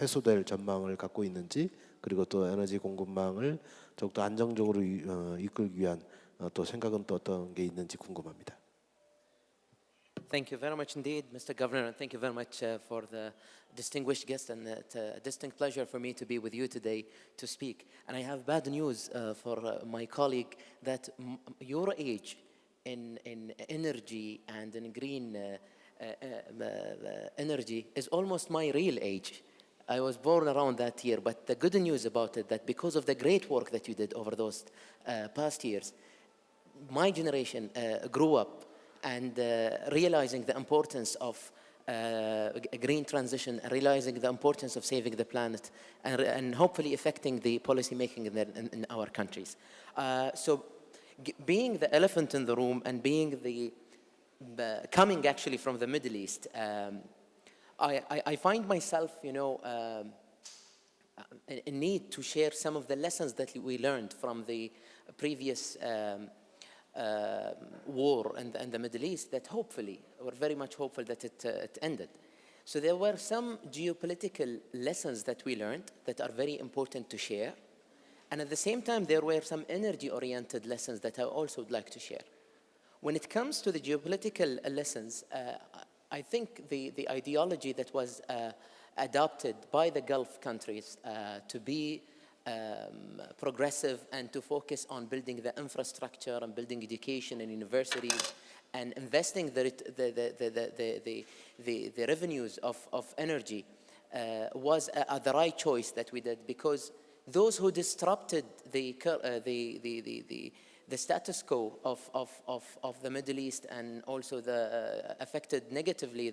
해소될 전망을 갖고 있는지, 그리고 또 에너지 공급망을 더욱더 안정적으로 이끌기 위한 또 생각은 또 어떤 게 있는지 궁금합니다. Thank you very much indeed, Mr. Governor, and thank you very much for the distinguished guest, and it's a distinct pleasure for me to be with you today to speak. And I have bad news for my colleague that your age in energy and in green energy is almost my real age. I was born around that year, but the good news about it that because of the great work that you did over those past years, my generation grew up and realizing the importance of green transition, realizing the importance of saving the planet, and hopefully affecting the policy making in our countries. So being the elephant in the room and being the coming actually from the Middle East, I find myself, you know, in need to share some of the lessons that we learned from the previous war in the Middle East that hopefully, we're very much hopeful that it ended. So there were some geopolitical lessons that we learned that are very important to share. And at the same time, there were some energy-oriented lessons that I also would like to share. When it comes to the geopolitical lessons, I think the ideology that was adopted by the Gulf countries to be progressive and to focus on building the infrastructure and building education and universities and investing the revenues of energy was the right choice that we did, because those who disrupted the status quo of the Middle East and also affected negatively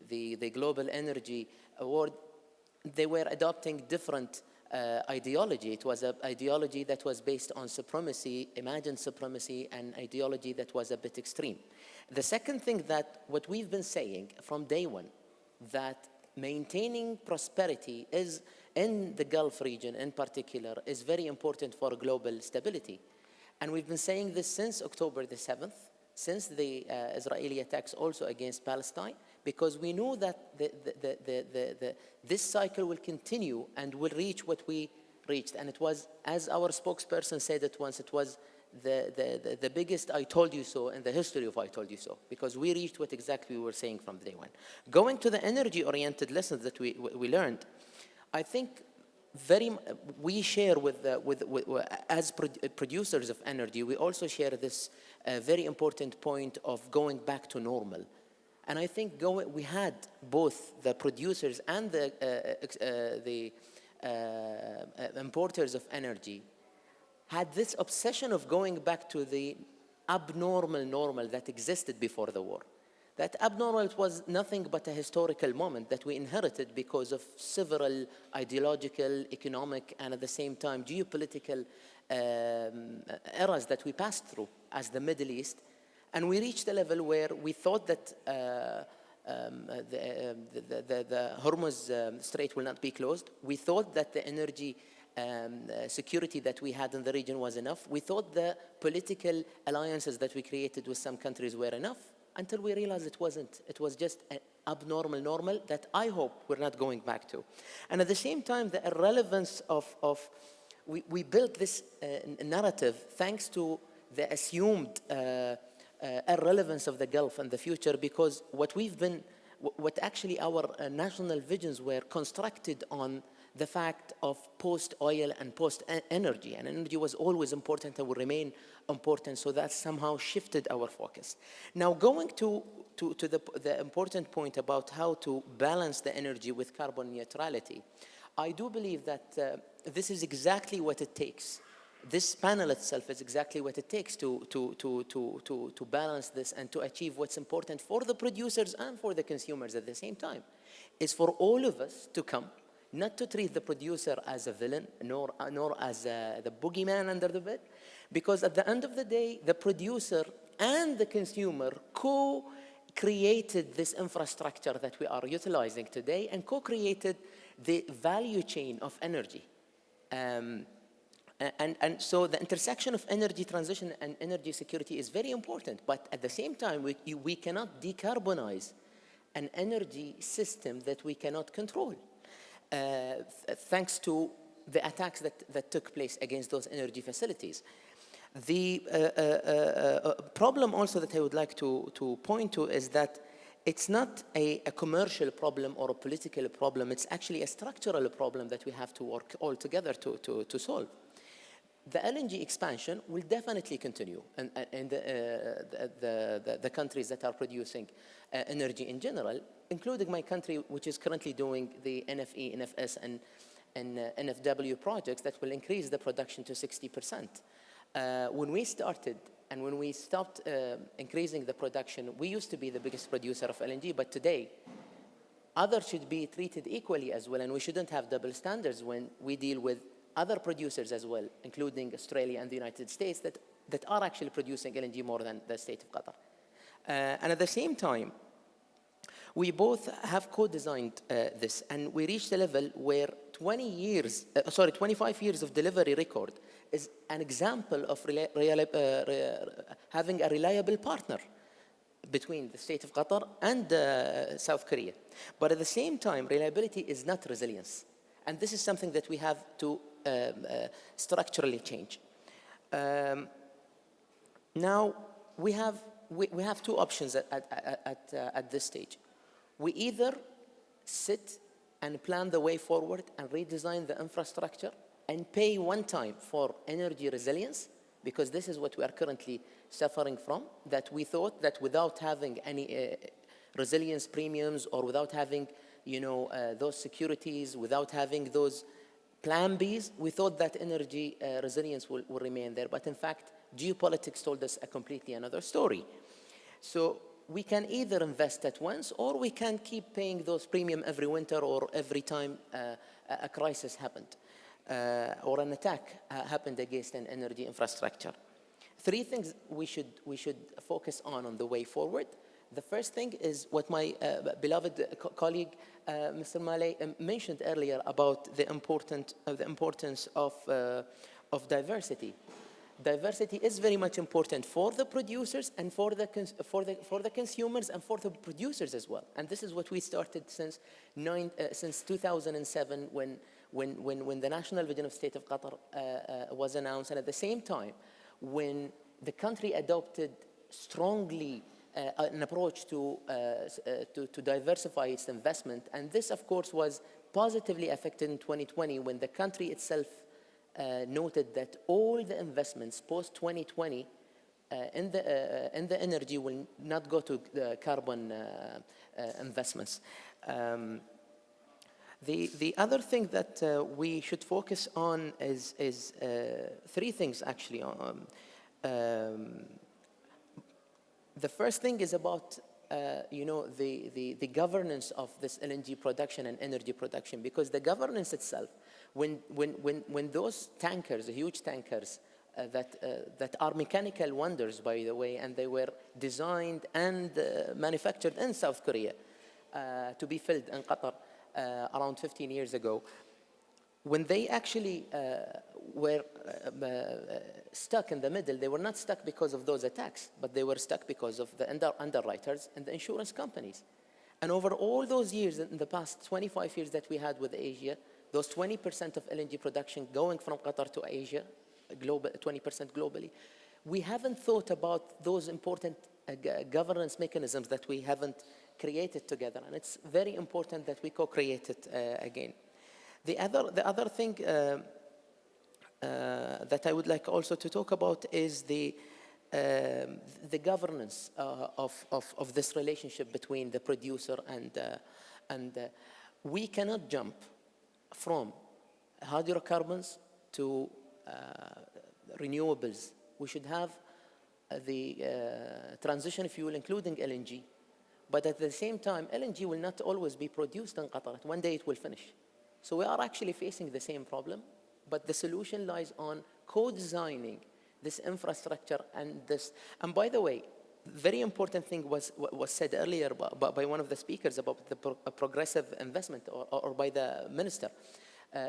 the global energy world, they were adopting different ideology. It was an ideology that was based on supremacy, imagined supremacy, and ideology that was a bit extreme. The second thing that what we've been saying from day one, that maintaining prosperity is in the Gulf region in particular is very important for global stability. And we've been saying this since October the 7th, since the Israeli attacks also against Palestine, because we knew that this cycle will continue and will reach what we reached. And it was, as our spokesperson said it once, it was the biggest I told you so in the history of I told you so, because we reached what exactly we were saying from day one. Going to the energy-oriented lessons that we learned, I think we share as producers of energy, we also share this very important point of going back to normal. And I think we had both the producers and the importers of energy had this obsession of going back to the abnormal normal that existed before the war. That abnormal was nothing but a historical moment that we inherited because of several ideological, economic, and at the same time geopolitical eras that we passed through as the Middle East. And we reached a level where we thought that the Hormuz Strait will not be closed. We thought that the energy security that we had in the region was enough. We thought the political alliances that we created with some countries were enough, until we realized it wasn't. It was just an abnormal normal that I hope we're not going back to. And at the same time, the irrelevance we built this narrative thanks to the assumed irrelevance of the Gulf and the future, because what actually our national visions were constructed on the fact of post-oil and post-energy. And energy was always important and will remain important, so that somehow shifted our focus. Now, going to the important point about how to balance the energy with carbon neutrality, I do believe that this is exactly what it takes. This panel itself is exactly what it takes to balance this and to achieve what's important for the producers and for the consumers at the same time. Is for all of us to come, not to treat the producer as a villain, nor as the boogeyman under the bed, because at the end of the day, the producer and the consumer co-created this infrastructure that we are utilizing today and co-created the value chain of energy. And so the intersection of energy transition and energy security is very important, but at the same time, we cannot decarbonize an energy system that we cannot control. Thanks to the attacks that took place against those energy facilities. The problem also that I would like to point to is that it's not a commercial problem or a political problem. It's actually a structural problem that we have to work all together to solve. The LNG expansion will definitely continue in the countries that are producing energy in general, including my country, which is currently doing the NFE, NFS, and NFW projects that will increase the production to 60%. When we started and when we stopped increasing the production, we used to be the biggest producer of LNG, but today, others should be treated equally as well, and we shouldn't have double standards when we deal with other producers as well, including Australia and the United States, that are actually producing LNG more than the state of Qatar. And at the same time, we both have co-designed this, and we reached a level where 25 years of delivery record is an example of having a reliable partner between the state of Qatar and South Korea. But at the same time, reliability is not resilience. And this is something that we have to structurally change. Now, we have two options at this stage. We either sit and plan the way forward and redesign the infrastructure and pay one time for energy resilience, because this is what we are currently suffering from, that we thought that without having any resilience premiums, or without having those securities, without having those plan Bs, we thought that energy resilience will remain there. But in fact, geopolitics told us a completely another story. So we can either invest at once, or we can keep paying those premium every winter or every time a crisis happened or an attack happened against an energy infrastructure. Three things we should focus on the way forward. The first thing is what my beloved colleague, Mr. Maleh, mentioned earlier about the importance of diversity. Diversity is very much important for the producers and for the consumers and for the producers as well. And this is what we started since 2007 when the National Vision of State of Qatar was announced, and at the same time when the country adopted strongly an approach to diversify its investment. And this, of course, was positively affected in 2020 when the country itself noted that all the investments post-2020 in the energy will not go to the carbon investments. The other thing that we should focus on is three things, actually. The first thing is about the governance of this LNG production and energy production, because the governance itself, when those tankers, the huge tankers that are mechanical wonders, by the way, and they were designed and manufactured in South Korea to be filled in Qatar around 15 years ago, when they actually were stuck in the middle, they were not stuck because of those attacks, but they were stuck because of the underwriters and the insurance companies. And over all those years, in the past 25 years that we had with Asia, those 20% of LNG production going from Qatar to Asia, 20% globally, we haven't thought about those important governance mechanisms that we haven't created together. And it's very important that we co-create it again. The other thing that I would like also to talk about is the governance of this relationship between the producer and we cannot jump from hydrocarbons to renewables. We should have the transition fuel, including LNG. But at the same time, LNG will not always be produced in Qatar. One day it will finish. So we are actually facing the same problem, but the solution lies on co-designing this infrastructure and this. And by the way, very important thing was said earlier by one of the speakers about the progressive investment, or by the minister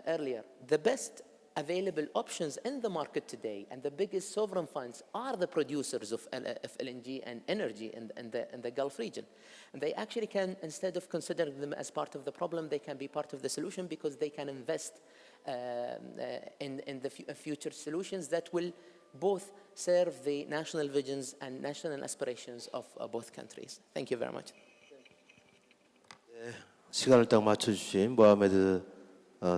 earlier. The best available options in the market today and the biggest sovereign funds are the producers of LNG and energy in the Gulf region. And they actually can, instead of considering them as part of the problem, they can be part of the solution, because they can invest in the future solutions that will both serve the national visions and national aspirations of both countries. Thank you very much. 시간을 딱 맞춰주신 모하메드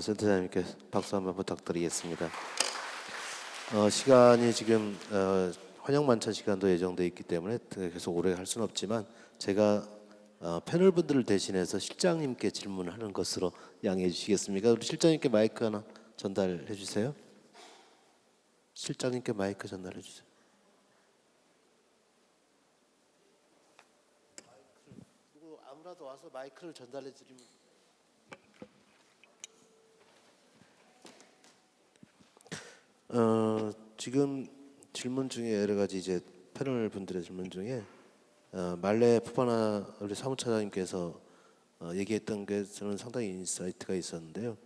센터장님께 박수 한번 부탁드리겠습니다. 시간이 지금 환영만찬 시간도 예정돼 있기 때문에 계속 오래 할 수는 없지만 제가 패널 분들을 대신해서 실장님께 질문하는 것으로 양해해 주시겠습니까? 우리 실장님께 마이크 하나 전달해 주세요. 실장님께 마이크 전달해 주세요. 누구 아무라도 와서 마이크를 전달해 드리면. 지금 질문 중에 여러 가지 이제 패널 분들의 질문 중에 말레 푸파나 우리 사무처장님께서 얘기했던 게 저는 상당히 인사이트가 있었는데요.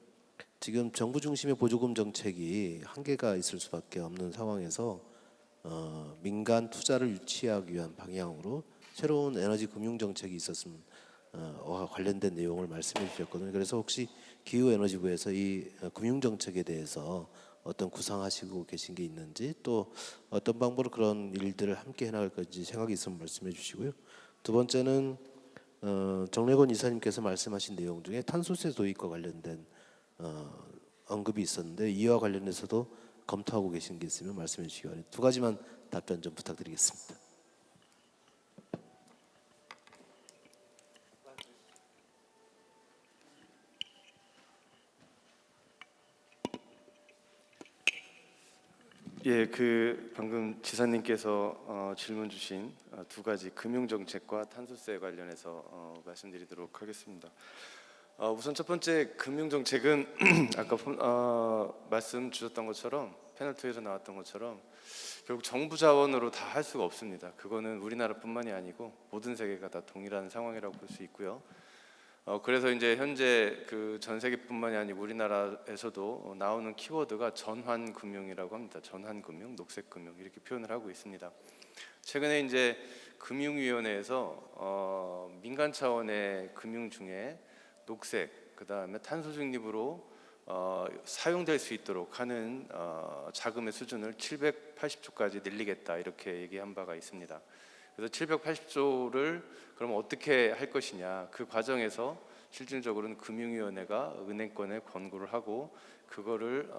지금 정부 중심의 보조금 정책이 한계가 있을 수밖에 없는 상황에서 민간 투자를 유치하기 위한 방향으로 새로운 에너지 금융 정책이 있었으면 관련된 내용을 말씀해 주셨거든요. 그래서 혹시 기후에너지부에서 이 금융 정책에 대해서 어떤 구상하시고 계신 게 있는지, 또 어떤 방법으로 그런 일들을 함께 해나갈 건지 생각이 있으면 말씀해 주시고요. 두 번째는 정래곤 이사님께서 말씀하신 내용 중에 탄소세 도입과 관련된 언급이 있었는데 이와 관련해서도 검토하고 계신 게 있으면 말씀해 주시기 바랍니다. 두 가지만 답변 좀 부탁드리겠습니다. 예, 방금 지사님께서 질문 주신 두 가지 금융 정책과 탄소세 관련해서 말씀드리도록 하겠습니다. 우선 첫 번째 금융 정책은 아까 말씀 주셨던 것처럼 패널 2에서 나왔던 것처럼 결국 정부 자원으로 다 할 수가 없습니다. 그거는 우리나라뿐만이 아니고 모든 세계가 다 동일한 상황이라고 볼 수 있고요. 그래서 이제 현재 전 세계뿐만이 아니고 우리나라에서도 나오는 키워드가 전환금융이라고 합니다. 전환금융, 녹색금융 이렇게 표현을 하고 있습니다. 최근에 이제 금융위원회에서 민간 차원의 금융 중에 녹색, 그다음에 탄소 중립으로 사용될 수 있도록 하는 자금의 수준을 780조까지 늘리겠다 이렇게 얘기한 바가 있습니다. 그래서 780조를 그럼 어떻게 할 것이냐, 그 과정에서 실질적으로는 금융위원회가 은행권에 권고를 하고 그거를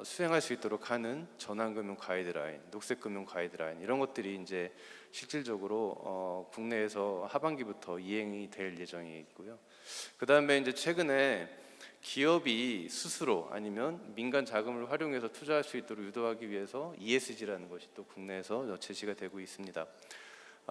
수행할 수 있도록 하는 전환금융 가이드라인, 녹색금융 가이드라인 이런 것들이 이제 실질적으로 국내에서 하반기부터 이행이 될 예정이 있고요. 그 다음에 이제 최근에 기업이 스스로 아니면 민간 자금을 활용해서 투자할 수 있도록 유도하기 위해서 ESG라는 것이 또 국내에서 제시가 되고 있습니다.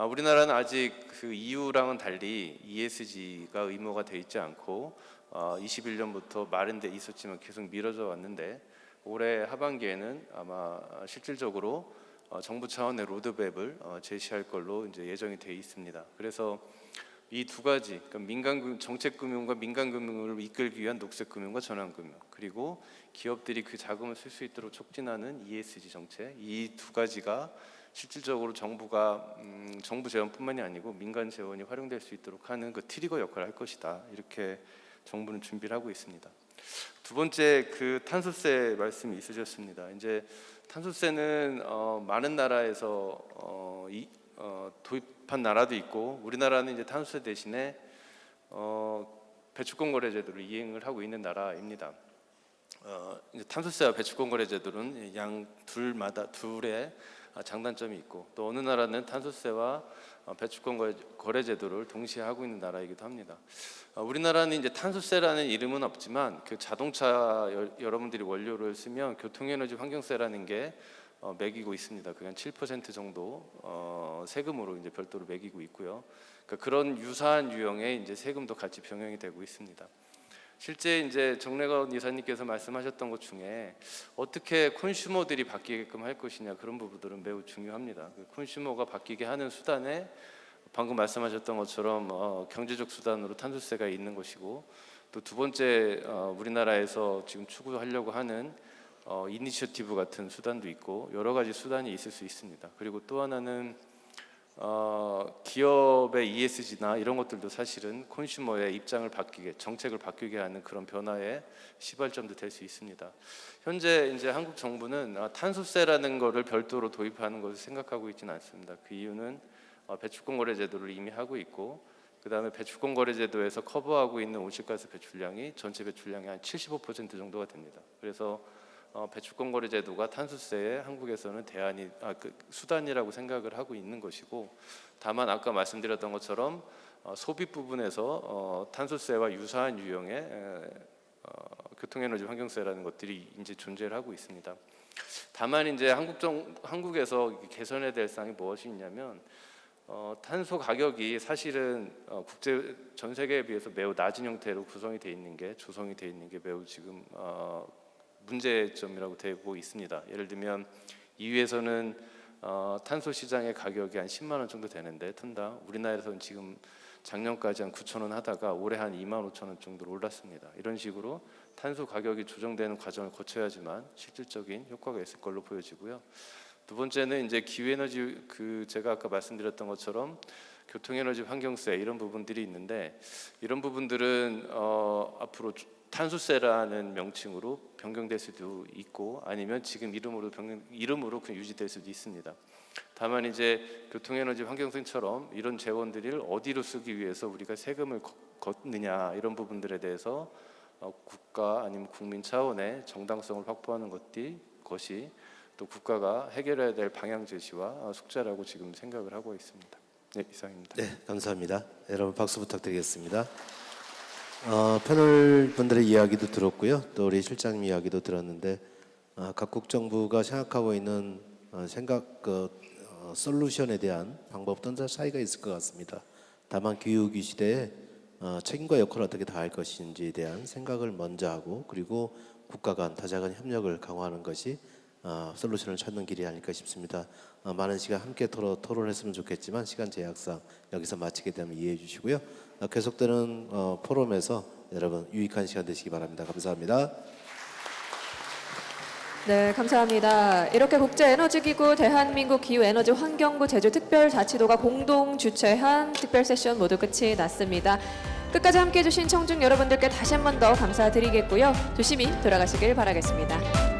우리나라는 아직 그 EU랑은 달리 ESG가 의무화가 돼 있지 않고 21년부터 마련돼 있었지만 계속 미뤄져 왔는데 올해 하반기에는 아마 실질적으로 정부 차원의 로드맵을 제시할 걸로 이제 예정이 돼 있습니다. 그래서 이 두 가지, 그러니까 민간 정책금융과 민간금융을 이끌기 위한 녹색금융과 전환금융, 그리고 기업들이 그 자금을 쓸 수 있도록 촉진하는 ESG 정책, 이 두 가지가 실질적으로 정부가 정부 재원뿐만이 아니고 민간 재원이 활용될 수 있도록 하는 그 트리거 역할을 할 것이다. 이렇게 정부는 준비를 하고 있습니다. 두 번째 탄소세 말씀이 있으셨습니다. 이제 탄소세는 많은 나라에서 도입한 나라도 있고 우리나라는 이제 탄소세 대신에 배출권 거래 제도를 이행을 하고 있는 나라입니다. 이제 탄소세와 배출권 거래 제도는 양 둘의 장단점이 있고 또 어느 나라는 탄소세와 배출권 거래 제도를 동시에 하고 있는 나라이기도 합니다. 우리나라는 이제 탄소세라는 이름은 없지만 그 자동차 여러분들이 원료를 쓰면 교통에너지 환경세라는 게 매기고 있습니다. 그게 한 7% 정도 세금으로 이제 별도로 매기고 있고요. 그러니까 그런 유사한 유형의 이제 세금도 같이 병행이 되고 있습니다. 실제 이제 정래건 이사님께서 말씀하셨던 것 중에 어떻게 콘슈머들이 바뀌게끔 할 것이냐 그런 부분들은 매우 중요합니다. 콘슈머가 바뀌게 하는 수단에 방금 말씀하셨던 것처럼 경제적 수단으로 탄소세가 있는 것이고 또 두 번째 우리나라에서 지금 추구하려고 하는 이니셔티브 같은 수단도 있고 여러 가지 수단이 있을 수 있습니다. 그리고 또 하나는 기업의 ESG나 이런 것들도 사실은 콘슈머의 입장을 바뀌게, 정책을 바뀌게 하는 그런 변화의 시발점도 될 수 있습니다. 현재 이제 한국 정부는 탄소세라는 것을 별도로 도입하는 것을 생각하고 있지는 않습니다. 그 이유는 배출권 거래 제도를 이미 하고 있고, 그 다음에 배출권 거래 제도에서 커버하고 있는 온실가스 배출량이 전체 배출량의 한 75% 정도가 됩니다. 그래서 배출권 거래 제도가 탄소세에 한국에서는 대안이 수단이라고 생각을 하고 있는 것이고, 다만 아까 말씀드렸던 것처럼 소비 부분에서 탄소세와 유사한 유형의 교통에너지 환경세라는 것들이 이제 존재를 하고 있습니다. 다만 이제 한국에서 개선해야 될 사항이 무엇이 있냐면 탄소 가격이 사실은 국제 전 세계에 비해서 매우 낮은 형태로 조성이 돼 있는 게 매우 지금 문제점이라고 되고 있습니다. 예를 들면 EU에서는 탄소 시장의 가격이 한 10만 원 정도 되는데 톤당, 우리나라에서는 지금 작년까지 한 9천 원 하다가 올해 한 2만 5천 원 정도로 올랐습니다. 이런 식으로 탄소 가격이 조정되는 과정을 거쳐야지만 실질적인 효과가 있을 걸로 보여지고요. 두 번째는 이제 기후에너지, 제가 아까 말씀드렸던 것처럼 교통에너지 환경세 이런 부분들이 있는데, 이런 부분들은 앞으로 탄소세라는 명칭으로 변경될 수도 있고 아니면 지금 이름으로 유지될 수도 있습니다. 다만 이제 교통에너지 환경세처럼 이런 재원들을 어디로 쓰기 위해서 우리가 세금을 걷느냐 이런 부분들에 대해서 국가 아니면 국민 차원의 정당성을 확보하는 것이 또 국가가 해결해야 될 방향 제시와 숙제라고 지금 생각을 하고 있습니다. 네, 이상입니다. 네, 감사합니다. 여러분 박수 부탁드리겠습니다. 패널 분들의 이야기도 들었고요. 또 우리 실장님 이야기도 들었는데 각국 정부가 생각하고 있는 솔루션에 대한 방법도 다 차이가 있을 것 같습니다. 다만 기후위기 시대에 책임과 역할을 어떻게 다할 것인지에 대한 생각을 먼저 하고 그리고 국가 간 다자 간 협력을 강화하는 것이 솔루션을 찾는 길이 아닐까 싶습니다. 많은 시간 함께 토론했으면 좋겠지만 시간 제약상 여기서 마치게 되면 이해해 주시고요. 계속되는 포럼에서 여러분 유익한 시간 되시기 바랍니다. 감사합니다. 네, 감사합니다. 이렇게 국제에너지기구 대한민국 기후에너지환경부 제주특별자치도가 공동 주최한 특별 세션 모두 끝이 났습니다. 끝까지 함께해 주신 청중 여러분들께 다시 한 번 더 감사드리겠고요. 조심히 돌아가시길 바라겠습니다.